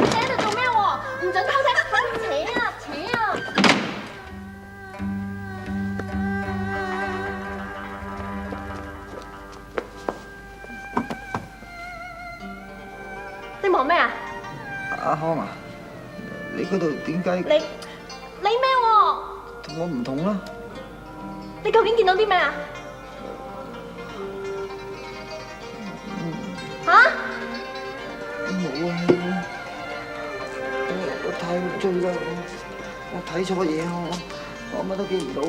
你喺度做咩喎？唔准偷睇，扯啊扯啊！你忙咩啊？阿康啊，你嗰度點解？你咩喎？同我唔同啦。你究竟見到啲咩啊？嚇？冇啊！我太醉啦，我睇錯嘢我乜都見唔到。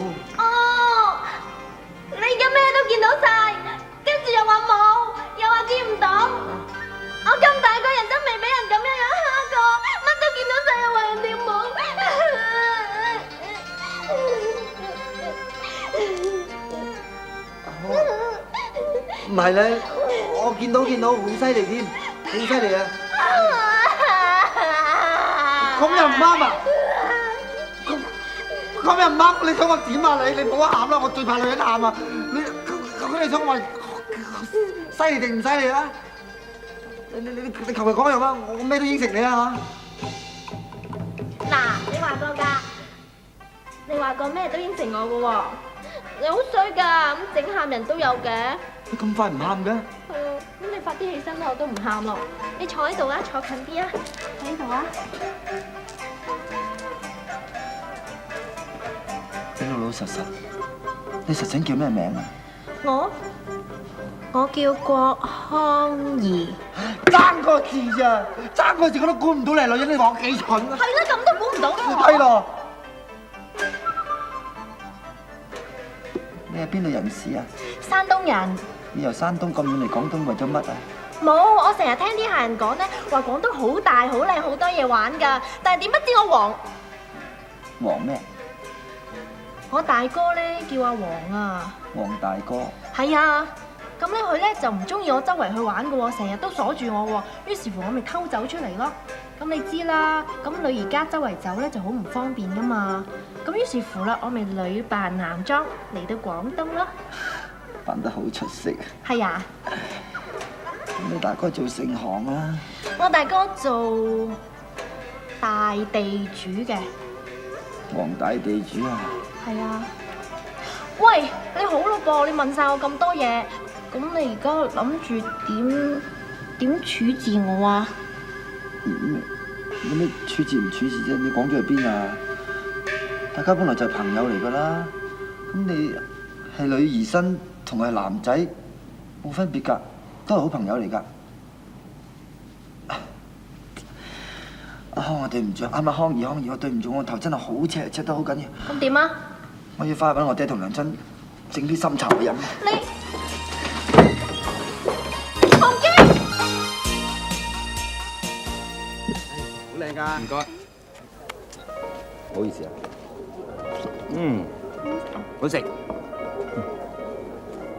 哦，你而家咩都見到晒，跟住又話冇，又話見唔到。我咁大個人都未俾人咁樣蝦過，乜都見到晒又話人哋冇。唔係咧，我見到，好犀利添，好犀利啊！咁又唔啱啊！咁又唔啱，你想我點啊？你唔好喊啦，我最怕女人喊啊！你想我話犀利定唔犀利啊？你求其講樣啦，我咩都應承你啊嗱，你話過㗎，你話過咩都應承我㗎喎，你好衰㗎，咁整喊人都有嘅。你咁快唔喊嘅？係啊，咁你快啲起身啦，我都唔喊咯。你坐喺度啊，坐近啲啊，坐喺度啊。你老老實實，你實情叫咩名啊？我叫郭康怡。爭個字咋？爭個字我都估唔到你係女人，你話我幾蠢啊？係啦，咁都估唔到喎。係咯。你係邊度人士啊？山東人。你由山東咁遠嚟廣東為咗乜啊？冇，我成日聽啲客人講咧，話廣東好大好靚，好多嘢玩㗎。但係點不知我黃咩？我大哥咧叫阿黃啊。黃大哥。係啊，咁咧佢咧就唔中意我周圍去玩㗎喎，成日都鎖住我喎。於是乎我咪偷走出嚟咯。咁你知啦，咁女兒家周圍走咧就好唔方便㗎嘛。咁於是乎啦，我咪女扮男裝嚟到廣東咯。扮得好出色啊！係啊。你大哥做盛行啊？我大哥做大地主嘅。黃大地主啊？係啊。喂，你好咯噃，你問晒我咁多嘢，咁你而家諗住點處置我啊？有咩處置唔處置啫？你講咗去邊啊？大家本來就係朋友嚟噶啦，咁你係女兒身同係男仔冇分別㗎，都係好朋友嚟㗎。阿康啊，對唔住，啱啱康兒，我對唔住，我頭真係好赤，赤得好緊要。咁點啊？我要翻去揾我爹同娘親整啲深茶去飲。你黃經，好靚㗎，唔該。唔好意思啊。好食。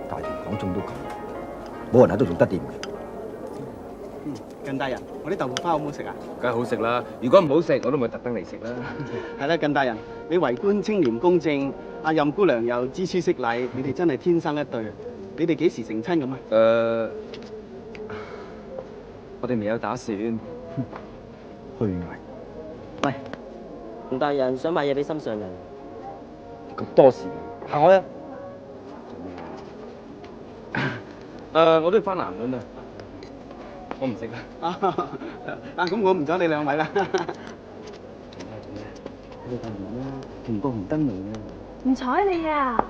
大庭廣眾都咁，冇人喺度仲得掂嘅。近大人，我啲豆腐花好唔好食啊？梗係好食啦！如果唔好食，我都唔會特登嚟食啦。係啦，近大人，你為官清廉公正，阿任姑娘又知書識禮，你哋真係天生一對。你哋幾時成親咁啊？我哋未有打算。虛偽。喂，吳大人想買嘢俾心上人。咁多事，行開啊！我都要翻南倫啊！我唔食啦。咁我唔阻你兩位啦。做咩？你哋飯碗啦，同個紅燈籠啊！唔睬你啊！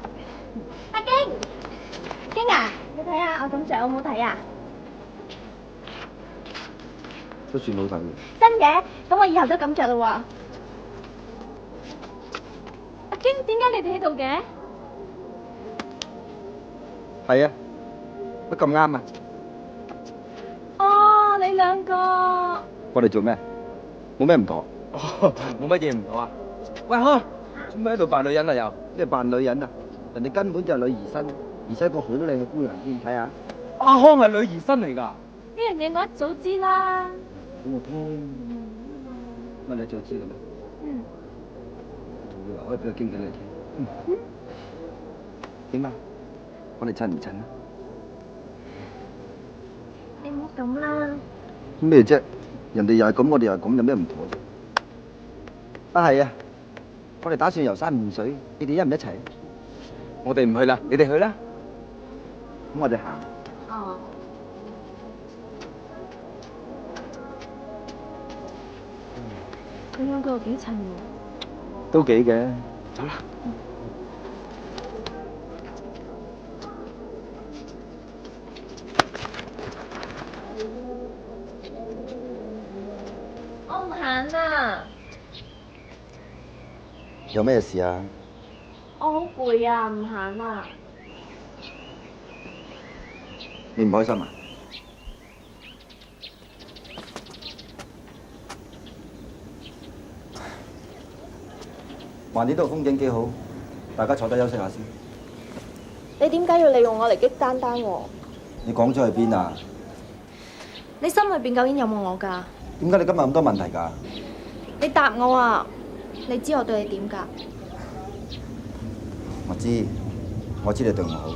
阿經啊，你睇下我咁着好唔好睇啊？都算好睇嘅。真嘅，咁我以後都咁着咯喎。阿經，點解你哋喺度嘅？係啊，乜咁啱啊？哦，你兩個。我哋做咩？冇咩唔妥。冇乜嘢唔妥啊！喂，康，做咩喺度扮女人啊又？咩扮女人啊？人哋根本就係女兒身，而且個好靚嘅姑娘添，睇下。阿康係女兒身嚟㗎。呢樣嘢我一早知啦。咁我聽。乜你早知嘅咩？嗯。我可以俾個經紀你聽。點啊？我哋襯唔襯啊？你唔好咁啦。咩啫？人哋又係咁，我哋又係咁，有咩唔妥啫？啊係啊！我哋打算遊山玩水，你哋一唔一齊？我哋唔去啦，你哋去啦。咁我哋行。哦。佢兩個又幾襯喎。都幾嘅。走啦。我唔行啦。有咩事啊？我好攰啊，唔行啦。你唔開心啊？橫掂度風景幾好，大家坐低休息下先。你點解要利用我嚟激丹丹喎？你講咗去邊啊？你心裏邊究竟有冇我㗎？點解你今日咁多問題㗎？你答我啊！你知我對你點㗎？我知你對我好，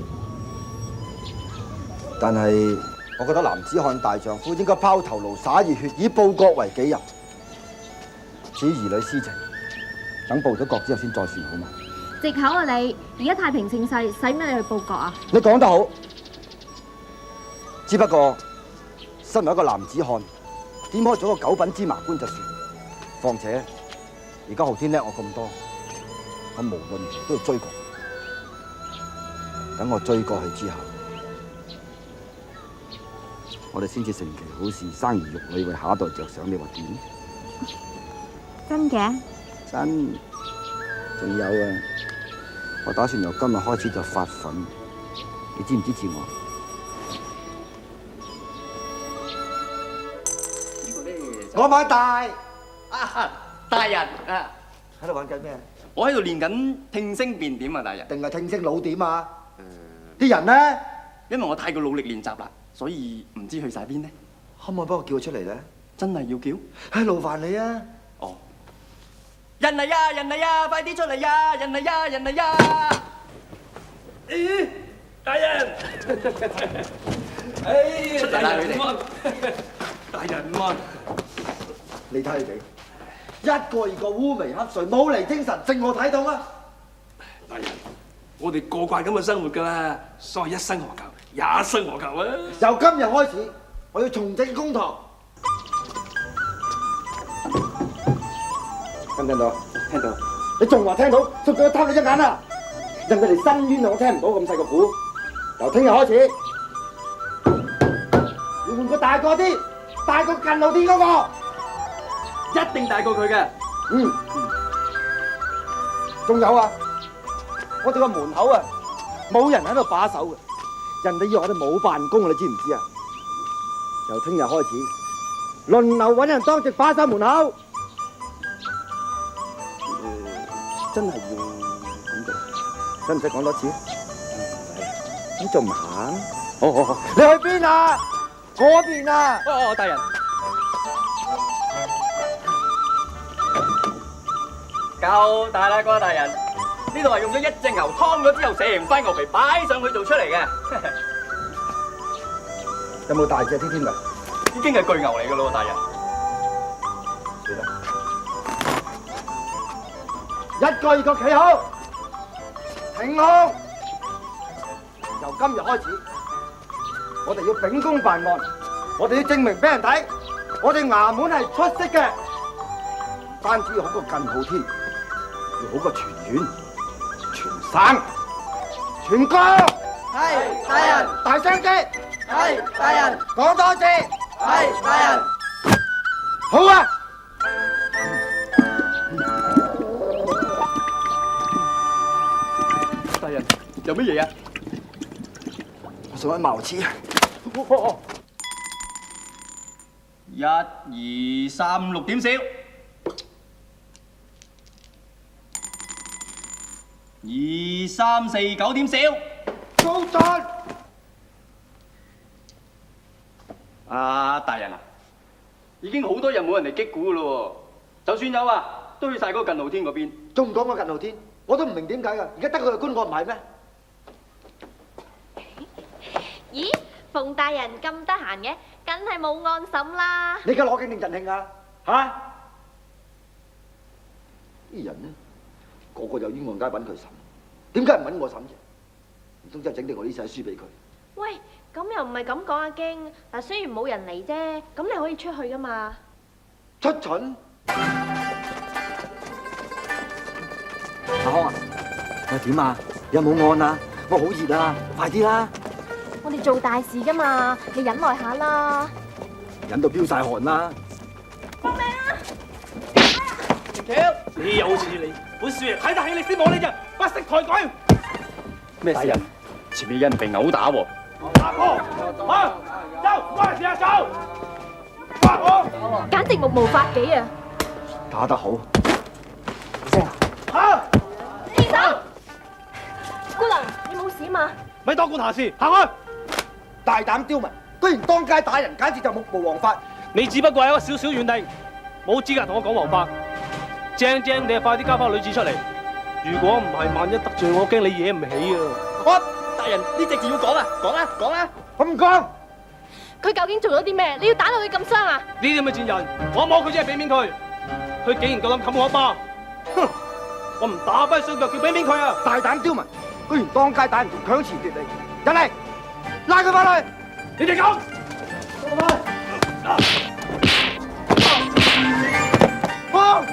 但係我覺得男子漢大丈夫應該拋頭顱灑熱血，以報國為己任。至於兒女私情，等報咗國之後先再算好嘛。藉口啊你！而家太平盛世，使咩去報國啊？你講得好，只不過身為一個男子漢，點可以做個九品芝麻官就算？況且而家浩天叻我咁多，我無論都要追過。等我追過去之後，我哋先至成其好事，生兒育女，為下一代着想，你話點？真嘅？真。仲有啊，我打算由今日開始就發奮，你支唔支持我？我買大大人啊，喺度玩緊咩？我喺度練緊聽聲辨點啊，大人。定係聽聲老點啊？啲人咧，因為我太過努力練習啦，所以唔知去晒邊呢？可唔可以幫我叫佢出嚟咧？真係要叫？係勞煩你啊！哦，人嚟呀，人嚟呀，快啲出嚟呀！人嚟呀，人嚟呀！咦，大人，哎，出嚟啦佢哋，大人安，你睇你哋一個二個烏眉瞌睡，冇嚟精神，正我睇到啊！大人，我哋過慣咁嘅生活㗎啦，所以一生何求，也生何求啊！由今日開始，我要重整公堂。聽唔聽到？聽到。你仲話聽到？信唔信我偷你一眼啊？人哋嚟申冤啊！我聽唔到咁細個鼓。由聽日開始，要換個大個啲，大過近路天嗰個。一定大過佢嘅。仲有啊，我哋個門口啊，冇人喺度把守嘅，人哋以為我哋冇辦公啊，你知唔知啊？由聽日開始，輪流揾人當值把守門口。真係要咁做，使唔使講多次？咁仲唔行？好，你去邊啊？嗰邊啊！哦，大人。夠大啦，關大人！呢度係用咗一隻牛劏咗之後，成塊牛皮擺上去做出嚟嘅。有冇大隻啲添㗎？已經係巨牛嚟㗎咯，大人。算啦，一個二個企好，停好。由今日開始，我哋要秉公辦案，我哋要證明俾人睇，我哋衙門係出色嘅，單止要好過近浩天。要好過全縣、全省、全國。係大人，大聲啲。係大人，講多次。係大人。好啊。大人，有乜嘢啊？我想揾茅廁。1、2、3、6點少。2、3、4、9點少。高進。大人啊，已經好多日冇人嚟擊鼓咯喎，就算有啊，都去晒嗰個近露天嗰邊。仲唔講個近露天？我都唔明點解㗎，而家得佢個官，我唔係咩？咦，馮大人咁得閒嘅，梗係冇案審啦。你而家攞景定振興啊？嚇！啲人呢，個個有冤案，梗係揾佢審，點解唔揾我審啫？唔通真係整定我呢世書俾佢？喂，咁又唔係咁講啊，經嗱，雖然冇人嚟啫，咁你可以出去噶嘛？出巡？阿康啊，喂點啊？有冇案啊？我好熱啊，快啲啦！我哋做大事噶嘛，你忍耐下啦。忍到飆晒汗啦！救命啊！條，你有似你，本少爺睇得起你先冇你啫，不識抬舉。咩事？前面有人被毆打喎。阿哥，走，關事啊，走！簡直目無法紀啊！打得好。先生，姑娘，你冇事嘛？咪多管閒事，行開！大膽刁民，居然當街打人，簡直就目無王法。你只不過係一個小小園丁，冇資格同我講王法。正你就快啲交翻女子出嚟。如果唔係，萬一得罪我，驚你惹唔起啊！大人呢隻字要講啊，講啦！我唔講。佢究竟做咗啲咩？你要打到佢咁傷啊？呢啲咁嘅賤人，我摸佢只係俾面佢，佢竟然夠膽冚我一巴，哼！我唔打跛雙腳叫俾面佢啊！大膽刁民，居然當街打人，仲強詞奪理，人嚟拉佢翻去！你哋講。放！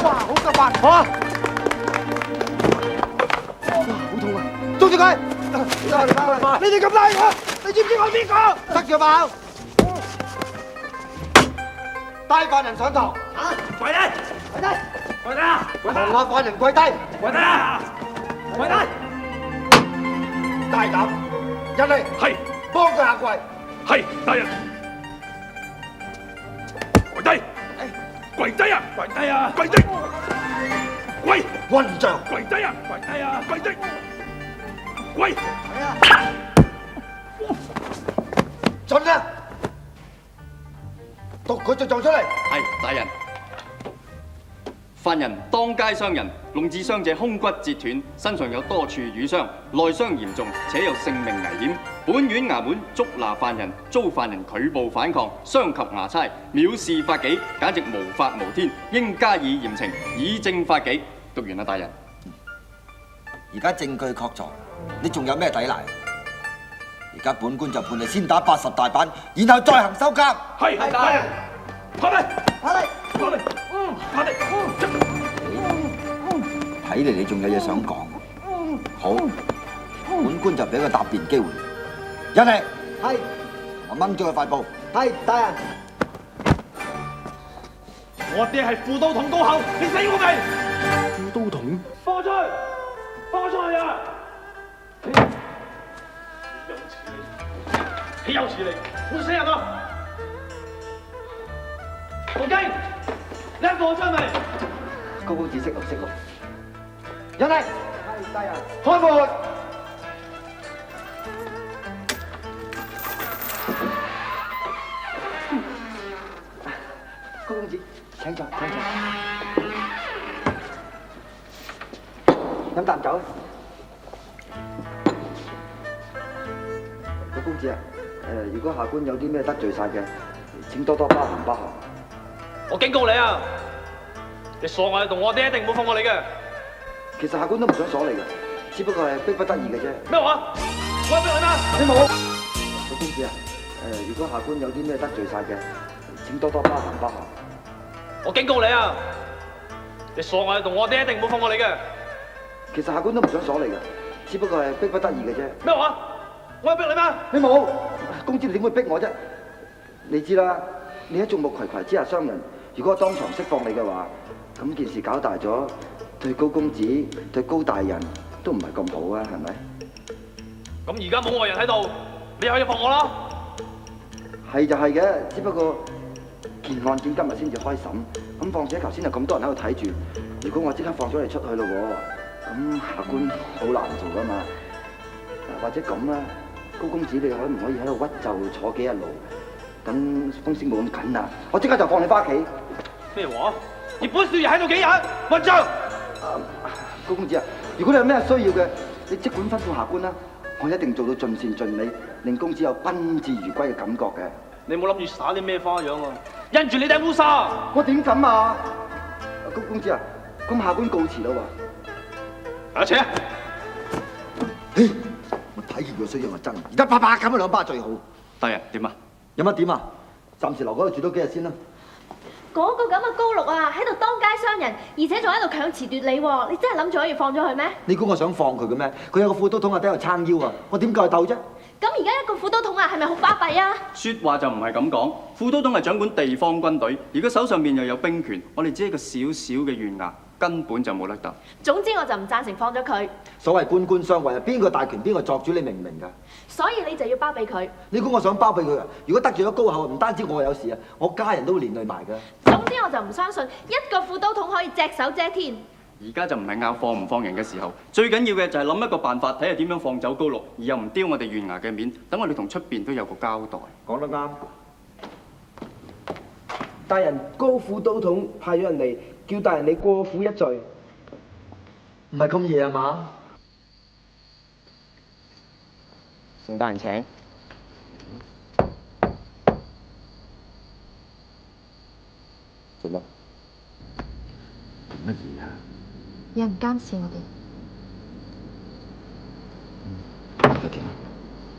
哇，好急啊！好啊！哇，好痛啊！捉住佢！你哋咁拉我，你知唔知我邊個？塞住爆！帶犯人上堂。跪低！跪低！跪低啊！同下犯人跪低！跪低啊！跪低！大膽！人嚟！係。幫佢下跪！係，大人。跪低！跪低啊！跪低啊！跪低！跪！混帳！跪低啊！跪低啊！跪低！跪！盡啦！讀佢就做出嚟。係，大人。犯人當街傷人，弄致傷者胸骨折斷，身上有多處瘀傷，內傷嚴重，且有性命危險。本院衙門捉拿犯人，遭犯人拒捕反抗，傷及衙差，藐視法紀，簡直無法無天，應加以嚴懲，以正法紀。讀完啦，大人。而家證據確鑿，你仲有咩抵賴？而家本官就判你先打80大板，然後再行收監。係，大人。下嚟，下嚟，下嚟，下嚟。睇嚟你仲有嘢想講。好，本官就俾個答辯機會。人嚟。係。我掹咗佢塊布。係，大人。我哋係副都統高校，你死我未？副都統。放出去！放出去啊！豈有此理！活死人啊！杜基，你一個真未？高公子識路識路。人嚟。係，大人。開門。高公子，請坐，請坐。飲啖酒啊！高公子啊，如果下官有啲咩得罪晒嘅，請多多包涵包涵。我警告你啊！你鎖我喺度，我哋一定唔會放過你嘅。其實下官都唔想鎖你嘅，只不過係逼不得已嘅啫。咩話？我係逼你咩？你冇。高公子啊，如果下官有啲咩得罪晒嘅，請多多包涵包涵。我警告你啊！你鎖我喺度，我哋一定唔會放過你嘅。其實下官都唔想鎖你嘅，只不過係逼不得已嘅啫。咩話？我係逼你咩？你冇，公子你點會逼我啫？你知啦，你喺眾目睽睽之下傷人，如果我當場釋放你嘅話，咁件事搞大咗，對高公子、對高大人都唔係咁好啊，係咪？咁而家冇外人喺度，你可以放我啦。係就係嘅，只不過件案件今日先至開審，咁況且頭先有咁多人喺度睇住，如果我即刻放咗你出去咯喎，咁下官好難做噶嘛。或者咁啦，高公子你可唔可以喺度屈就坐幾日牢，等風聲冇咁緊啊？我即刻就放你翻屋企。咩話？葉本少爺喺度幾日？混帳！高公子啊，如果你有咩需要嘅，你即管吩咐下官啦，我一定做到盡善盡美，令公子有賓至如歸嘅感覺嘅。你冇諗住耍啲咩花樣啊？因住你頂烏紗，我點敢啊？高公子啊，咁下官告辭啦喎。阿扯！我睇見個衰樣係真，而家啪啪咁兩巴最好。大人點啊？有乜點啊？暫時留嗰度住多幾日先啦。嗰個咁嘅高六啊，喺度當街傷人，而且仲喺度強詞奪理喎！你真係諗住可以放咗佢咩？你估我想放佢嘅咩？佢有個副都統啊，喺度撐腰啊！我點夠佢鬥啫？咁而家一個副都統啊，係咪好巴閉啊？説話就唔係咁講，副都統係掌管地方軍隊，而佢手上面又有兵權，我哋只係一個小小嘅縣衙，根本就冇得鬥。總之我就唔贊成放咗佢，所謂官官相衛啊，邊個大權邊個作主，你明唔明㗎？所以你就要包庇佢。你估我想包庇佢啊？如果得罪咗高口，唔單止我有事啊，我家人都會連累埋㗎。總之我就唔相信一個副刀筒可以隻手遮天。而家就唔係拗放唔放人嘅時候，最緊要嘅就係諗一個辦法，睇下點樣放走高六，而又唔丟我哋縣衙嘅面，等我哋同出邊都有個交代。講得啱。大人，高府刀筒派咗人嚟，叫大人你過府一聚。唔係咁夜啊嘛？宋大人請。做乜？乜嘢啊？有人監視我哋，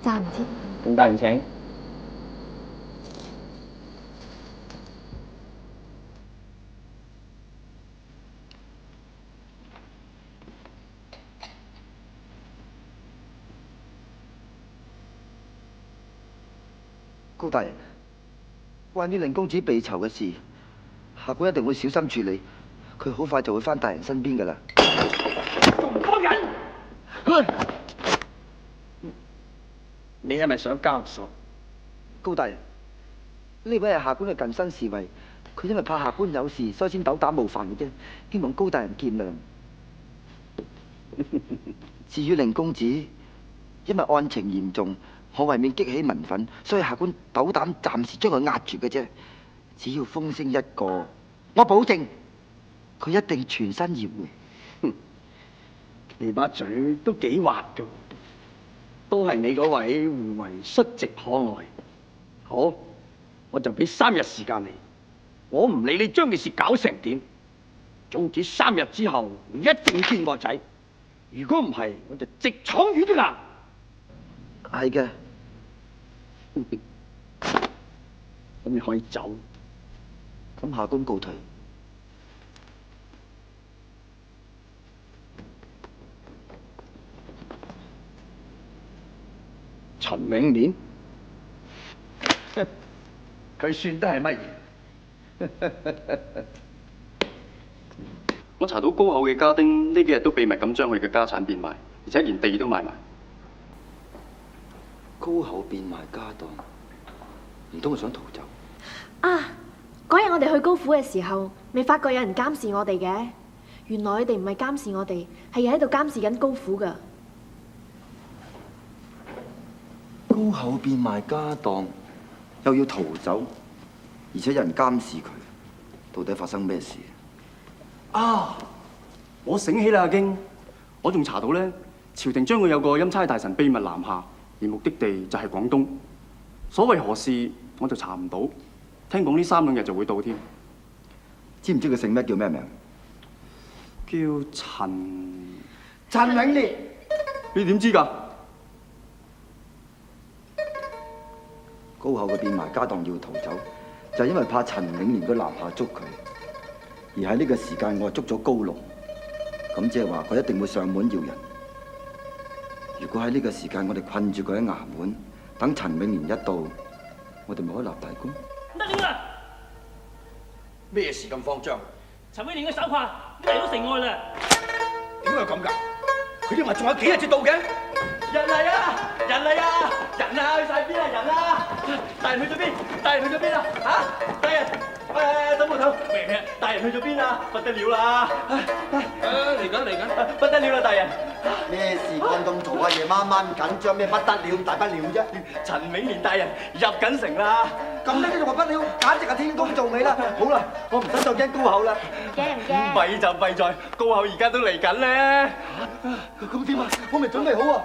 暫唔知。宋大人請。高大人，關於令公子被囚嘅事，下官一定會小心處理。佢好快就會返大人身邊㗎啦。仲唔放人？你係咪想交數？高大人，呢位係下官嘅近身侍衛，佢因為怕下官有事，所以先斗膽冒犯嘅啫。希望高大人見諒。至於令公子，因為案情嚴重，我為免激起民憤，所以下官斗膽暫時將佢壓住嘅啫。只要風聲一過，我保證佢一定全身而回。你把嘴都幾滑㗎，都係你嗰位護衛率直可愛。好，我就俾3日時間你，我唔理你將件事搞成點，總之3日之後一定見我仔。如果唔係，我就直闖縣衙。係嘅。咁你可以走。咁下官告退。陳永年，佢算得係乜嘢？我查到高口嘅家丁呢幾日都秘密咁將佢嘅家產變賣，而且連地都賣埋。高口變賣家當，唔通佢想逃走？啊！嗰日我哋去高府嘅時候，未發覺有人監視我哋嘅。原來佢哋唔係監視我哋，係喺度監視緊高府㗎。高口變賣家當，又要逃走，而且有人監視佢，到底發生咩事？啊！我醒起啦，阿經，我仲查到咧，朝廷將會有個欽差大臣秘密南下，而目的地就係廣東。所謂何事，我就查唔到。聽講呢3、2日就會到添。知唔知佢姓咩？叫咩名？叫陳永年。你點知㗎？高口嘅變賣家當要逃走，就係因為怕陳永年佢南下捉佢。而喺呢個時間，我捉咗高龍，咁即係話佢一定會上門要人。如果喺呢個時間我哋困住佢喺衙門，等陳永年一到，我哋咪可以立大功。唔得了啦！咩事咁慌張？陳永年嘅手下嚟到城外啦！點解咁㗎？佢哋話仲有幾日至到嘅？人嚟啊！人嚟啊！人啊！去晒邊啊！人啊！大人去咗邊？大人去咗邊啊？嚇！大人，等我頭咩？大人去咗邊啊？不得了啦！嚟緊，不得了啦！大人，咩事幹咁嘈啊？夜晚晚緊張咩不得了，大不了啫！陳永年大人入緊城啦！咁叻都仲話不了，簡直係天公造美啦！好啦，我唔使再驚高口啦。驚唔驚？弊就弊在高口而家都嚟緊咧。咁點啊？我未準備好啊！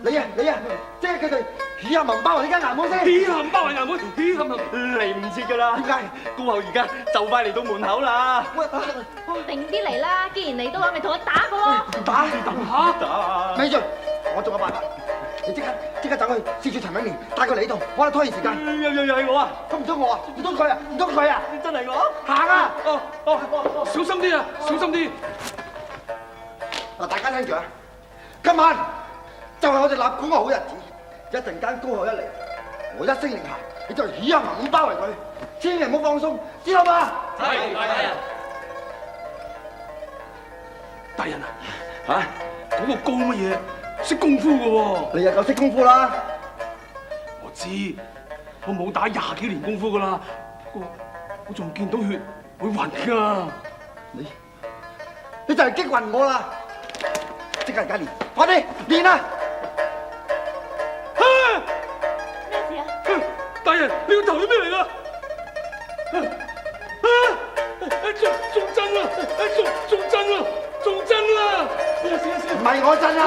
你啊，即係佢哋起下文包圍呢間衙門先。起下文包圍衙門，起下文嚟唔切㗎啦。點解？高口而家就快嚟到門口啦。定啲嚟啦！既然嚟到，咪同我打過喎。打？打！咪住，我仲有辦法。你即刻走去試住陳永年，帶佢嚟呢度，我哋拖延時間。又係我啊！咁唔通我啊？唔通佢啊？唔通佢啊？真係我？行啊！小心啲啊！小心啲！嗱，大家聽住啊！今晚就係我哋立功嘅好日子。一陣間高口一嚟，我一聲令下，你就以下猛咁包圍佢，千祈唔好放鬆，知道嘛？係。大人啊，嗰個高乜嘢識功夫嘅喎？你又夠識功夫啦？我知，我冇打20幾年功夫噶啦，不過我仲見到血會暈㗎。你就係激暈我啦！即刻而家練，快啲練啦！咩事啊？大人，你個頭係咩嚟㗎？中針啦！中針啦！中針啦！唔係我震啊！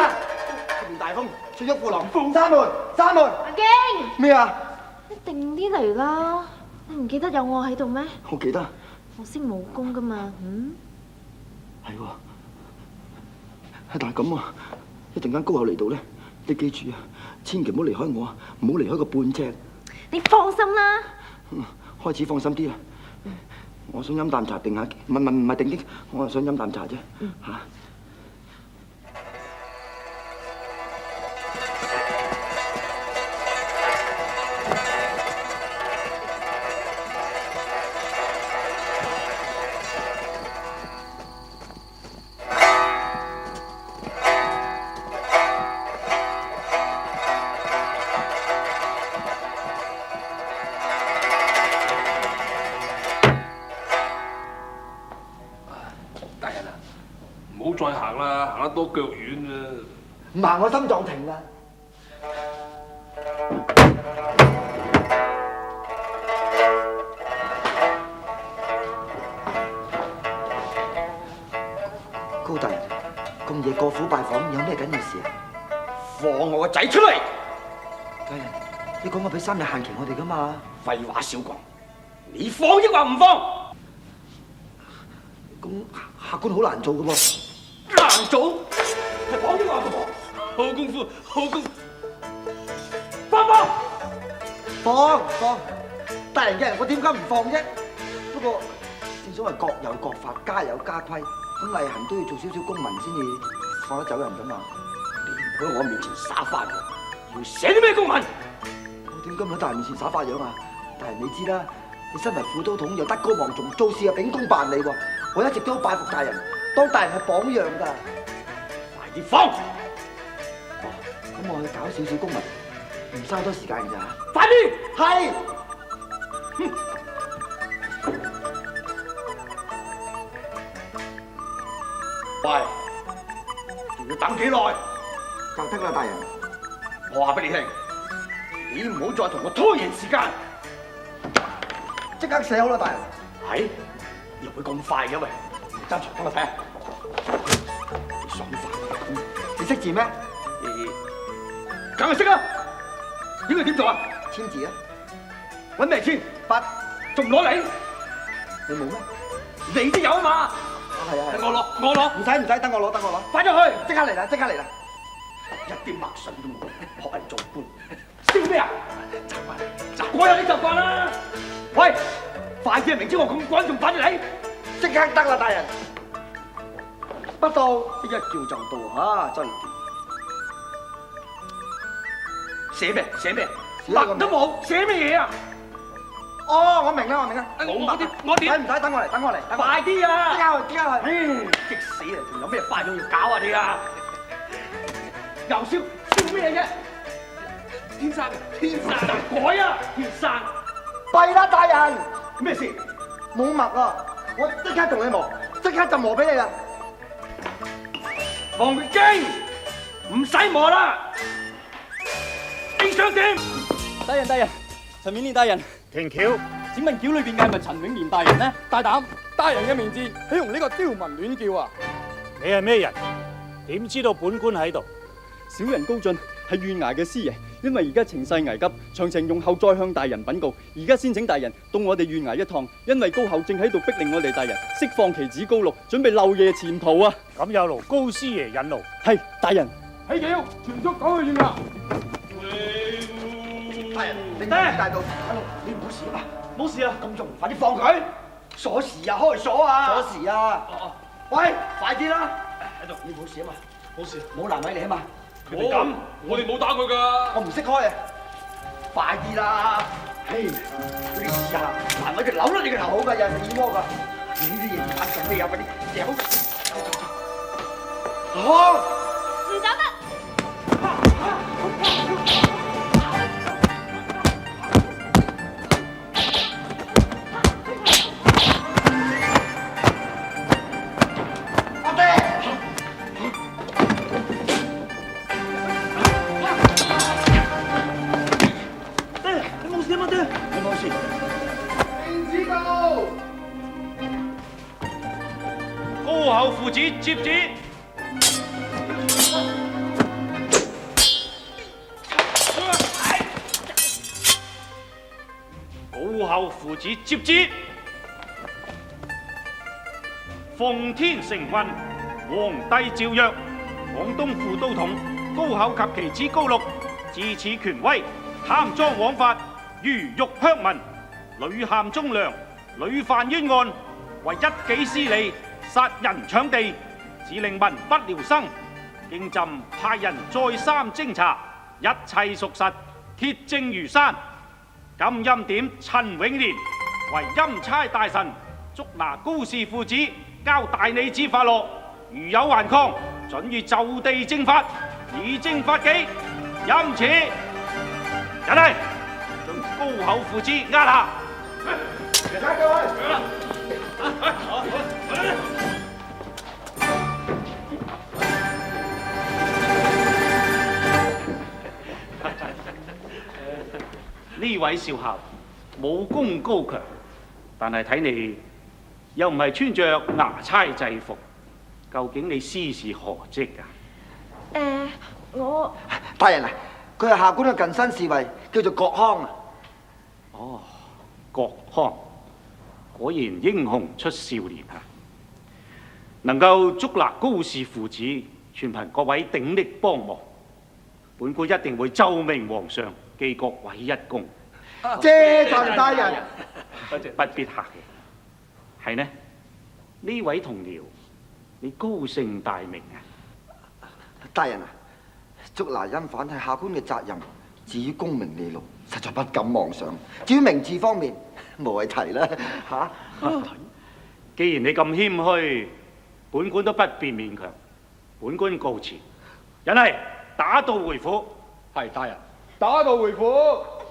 出面大風，出咗褲廊，閂門，閂門！阿京，咩啊？你定啲嚟啦！你唔記得有我喺度咩？我記得。我識武功噶嘛，係喎，但係咁啊，一陣間高口嚟到咧，你記住啊，千祈唔好離開我啊，唔好離開個半尺。你放心啦。開始放心啲啊！我想飲啖茶定下，唔係定啲，我係想飲啖茶啫嚇。唔好再行啦，行得多腳軟啊！唔行我心臟停啦。高大人，咁夜過府拜訪，有咩緊要事啊？放我個仔出嚟！大人，你講過俾3日限期我哋噶嘛？廢話少講，你放抑或唔放？咁下官好難做噶噃。難做？係放抑或唔放？好功夫，好功夫！放！大人嘅人，我點解唔放啫？不過正所謂各有各法，家有家規，咁例行都要做少少公民先至放得走人噶嘛。你唔好喺我面前耍花樣，要寫啲咩公民？我點解唔喺大人面前耍花樣啊？大人你知啦，你身為副都統又德高望重，做事又秉公辦理喎。我一直都好拜服大人，當大人係榜樣㗎。快啲放！咁我去搞少少公民，唔嘥多時間㗎咋。快啲！係。喂，仲要等幾耐？就得啦，大人。我話俾你聽，你唔好再同我拖延時間。即刻寫好啦，大人。係？又會咁快嘅喂？爭長等我睇下。你爽快！你識字咩？梗係識啦。應該點做啊？簽字啊！揾咩簽？筆。仲唔攞嚟？你冇咩？你都有啊嘛？係啊。等我攞。唔使，等我攞。快咗去！即刻嚟啦！一啲墨水都冇，學人做官，笑咩啊？習慣，我有啲習慣啦。喂，快啲！明知我咁趕，仲快啲嚟！即刻得啦，大人。不到，一叫就到啊！真係。寫咩？墨都冇，寫咩嘢啊？哦，我明啦。我點？唔使，等我嚟。快啲啊！即刻去。激死啊！仲有咩快咗要搞啊你啊？又笑咩啫？天生改啊！天生弊啦，大人。咩事？冇墨啊！我即刻同你磨，即刻就磨俾你啦。黃京，唔使磨啦。你想點？大人，陳永年大人，停轎。請問轎裏邊嘅係咪陳永年大人呢？大膽！大人嘅名字，豈用呢個刁民亂叫啊？你係咩人？點知道本官喺度？小人高進係縣衙嘅師爺，因為而家情勢危急，詳情用後再向大人稟告。而家先請大人到我哋縣衙一趟，因為高后正喺度逼令我哋大人釋放其子高陸，準備漏夜潛逃啊！咁有勞高師爺引路。係，大人。起轎，全速趕去縣衙。大人，你大到，你冇事啊嘛？冇事啊，咁仲唔快啲放佢？鎖匙啊，開鎖啊！鎖匙啊！喂，快啲啦！喺度，你冇事啊嘛？冇事，冇難為你啊嘛？我哋冇打佢㗎。我唔識開啊！快啲啦！嘿，嗰啲試下難為佢扭甩你個頭好㗎，有人食耳魔㗎。你呢啲嘢唔怕神咩啊？快啲掉！好。唔走得。爹，你冇事啊嘛？爹，我冇事。停止到！高口父子接旨。高口父子接旨。奉天承運，皇帝詔曰：廣東副都統高口及其子高陸，自恃權威，貪贓枉法，魚肉鄉民，屢陷忠良，屢犯冤案，為一己私利，殺人搶地，致令民不聊生。經朕派人再三偵查，一切屬實，鐵證如山。今欽點陳永年為欽差大臣，捉拿高氏父子，交大理寺發落。如有頑抗，準予就地正法，以正法紀。欽此，人嚟將高口父子押下。呢位少校武功高強，但係睇你又唔係穿着衙差制服，究竟你師是何職㗎？我大人啊，佢係下官嘅近身侍衛，叫做郭康啊。哦，郭康，果然英雄出少年啊！能夠捉拿高氏父子，全憑各位鼎力幫忙。本官一定會奏明皇上，記各位一功。謝陳大人，不必客氣。係呢？呢位同僚，你高姓大名啊？大人啊，捉拿陰犯係下官嘅責任，至於功名利祿，實在不敢妄想。至於名字方面，無謂提啦嚇。既然你咁謙虛，本官都不便勉強。本官告辭。人嚟打道回府。係大人。打道回府。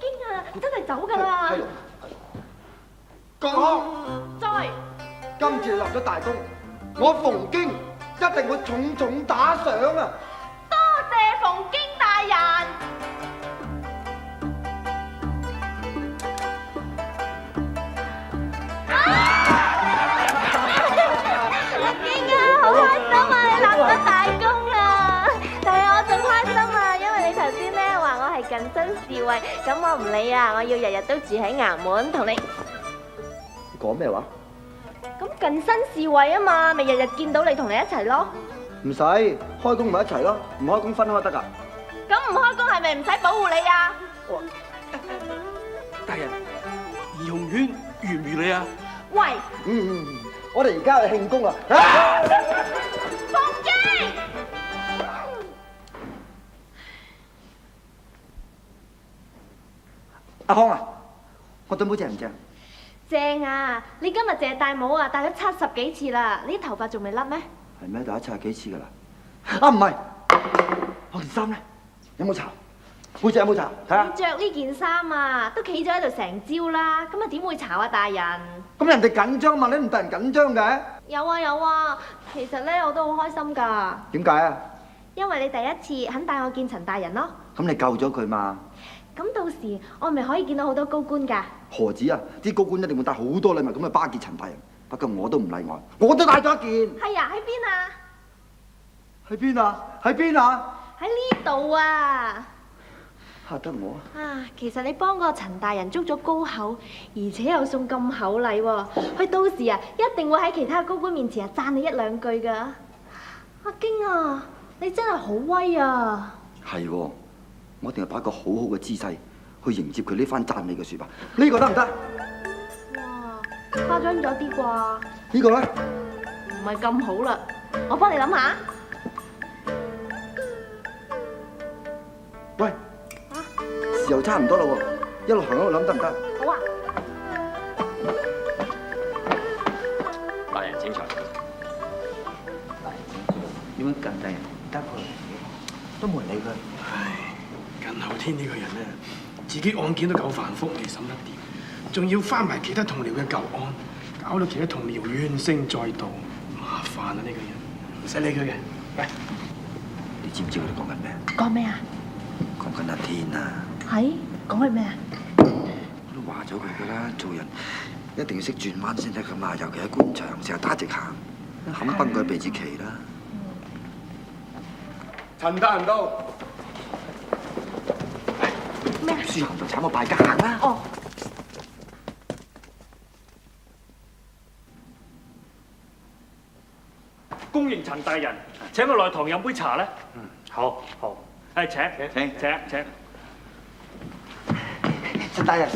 經啊，真係走㗎啦。郭康，在。今次立咗大功，我馮京一定會重重打賞啊！多謝馮京大人。京啊，好開心啊！你立咗大功啦！但係我仲開心啊，因為你頭先咧話我係近身侍衛，咁我唔理啊，我要日日都住喺衙門同你。你講咩話？咁近身侍衛啊嘛，咪日日見到你同你一齊咯。唔使開工咪一齊咯，唔開工分開得㗎。咁唔開工係咪唔使保護你啊？大人，怡紅院如唔如你啊？喂！我哋而家去慶功啊！馮京，阿康啊，我對帽正唔正？正啊！你今日淨係戴帽啊，戴咗70幾次啦，你啲頭髮仲未甩咩？係咩？戴咗70幾次㗎啦。啊，唔係，我件衫咧有冇搽？背脊有冇搽？睇下。你着呢件衫啊，都企咗喺度成朝啦，咁啊點會巢啊大人？咁人哋緊張嘛，你唔得人緊張嘅？有啊有啊，其實咧我都好開心㗎。點解啊？因為你第一次肯帶我見陳大人咯。咁你救咗佢嘛？咁到時我咪可以見到好多高官㗎。何止啊！啲高官一定會帶好多禮物咁去巴結陳大人。不過我都唔例外，我都帶咗一件。係啊，喺邊啊？喺邊啊？喺邊啊？喺呢度啊！嚇得我啊！其實你幫個陳大人捉咗高口，而且又送咁厚禮喎，佢到時啊一定會喺其他高官面前啊讚你一兩句㗎。阿京啊，你真係好威啊！係喎，我一定係擺個好好嘅姿勢去迎接佢呢番讚美嘅説話。呢個得唔得？哇，誇張咗啲啩？呢個咧？唔係咁好啦，我幫你諗下。喂，時候差唔多啦喎，一路行一路諗得唔得？好啊。大人請坐。點解近大人得佢，都冇人理佢？唉，近後天呢個人咧，自己案件都夠繁複，未審得掂，仲要翻埋其他同僚嘅舊案，搞到其他同僚怨聲載道，麻煩啊！呢個人唔使理佢嘅，喂。你知唔知佢哋講緊咩？講咩啊？講緊阿天啊！係講佢咩啊？我都話咗佢㗎啦，做人一定要識轉彎先得㗎嘛，尤其喺官場，成日打直行，冚崩佢鼻子旗啦！陳大人到。咩啊？書行就慘過敗家行啦！哦。恭迎陳大人，請我來堂飲杯茶咧。好，好，係請。陳大人，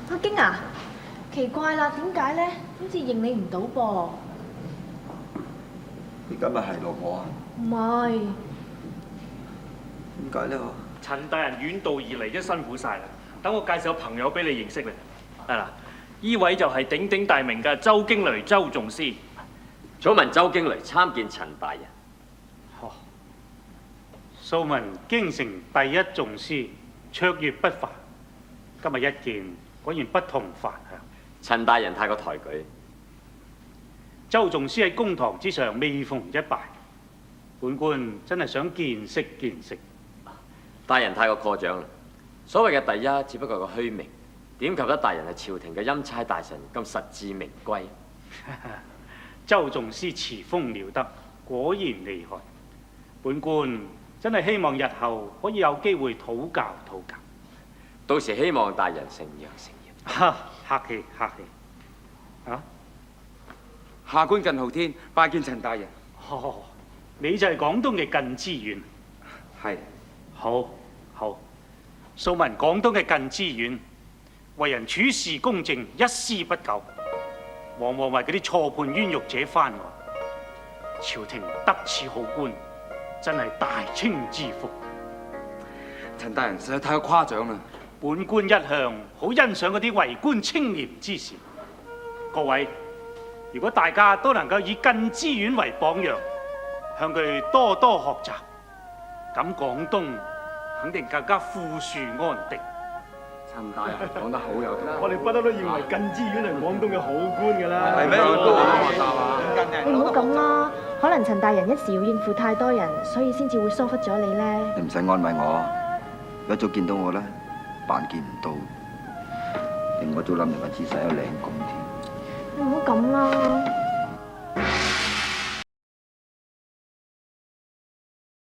阿京啊，奇怪啦，點解咧？好似認你唔到噃。你今日係落我啊？唔係。點解咧？陳大人遠道而嚟，真辛苦晒啦。等我介紹個朋友俾你認識咧。嗱，呢位就係鼎鼎大名嘅周經雷周仲師。早聞周經雷參見陳大人。素聞京城第一仲師，卓越不凡。今日一見，果然不同凡響。陳大人太過抬舉。周仲師喺公堂之上未逢一敗，本官真係想見識見識。大人太過誇張啦！所謂嘅第一，只不過係個虛名，點及得大人係朝廷嘅欽差大臣咁實至名歸？周仲師詞風了得，果然厲害。本官真係希望日後可以有機會討教。到時希望大人承讓。客氣。下官近浩天拜見陳大人。你就係廣東嘅近知縣。係。好。素聞廣東嘅近知縣，為人處事公正，一絲不苟，往往為嗰啲錯判冤獄者翻案。朝廷得此好官，真係大清之福。陳大人實在太過誇獎啦！本官一向好欣賞嗰啲為官清廉之士。各位，如果大家都能夠以近知縣為榜樣，向佢多多學習，咁廣東肯定更加富庶安定。陳大人講得好有道理。我哋不嬲都認為近知縣係廣東嘅好官㗎啦。係咩？你唔好咁啦，可能陳大人一時要應付太多人，所以先至會疏忽咗你咧。你唔使安慰我，一早見到我咧，扮見唔到，令我都諗住個姿勢有領功添。你唔好咁啦。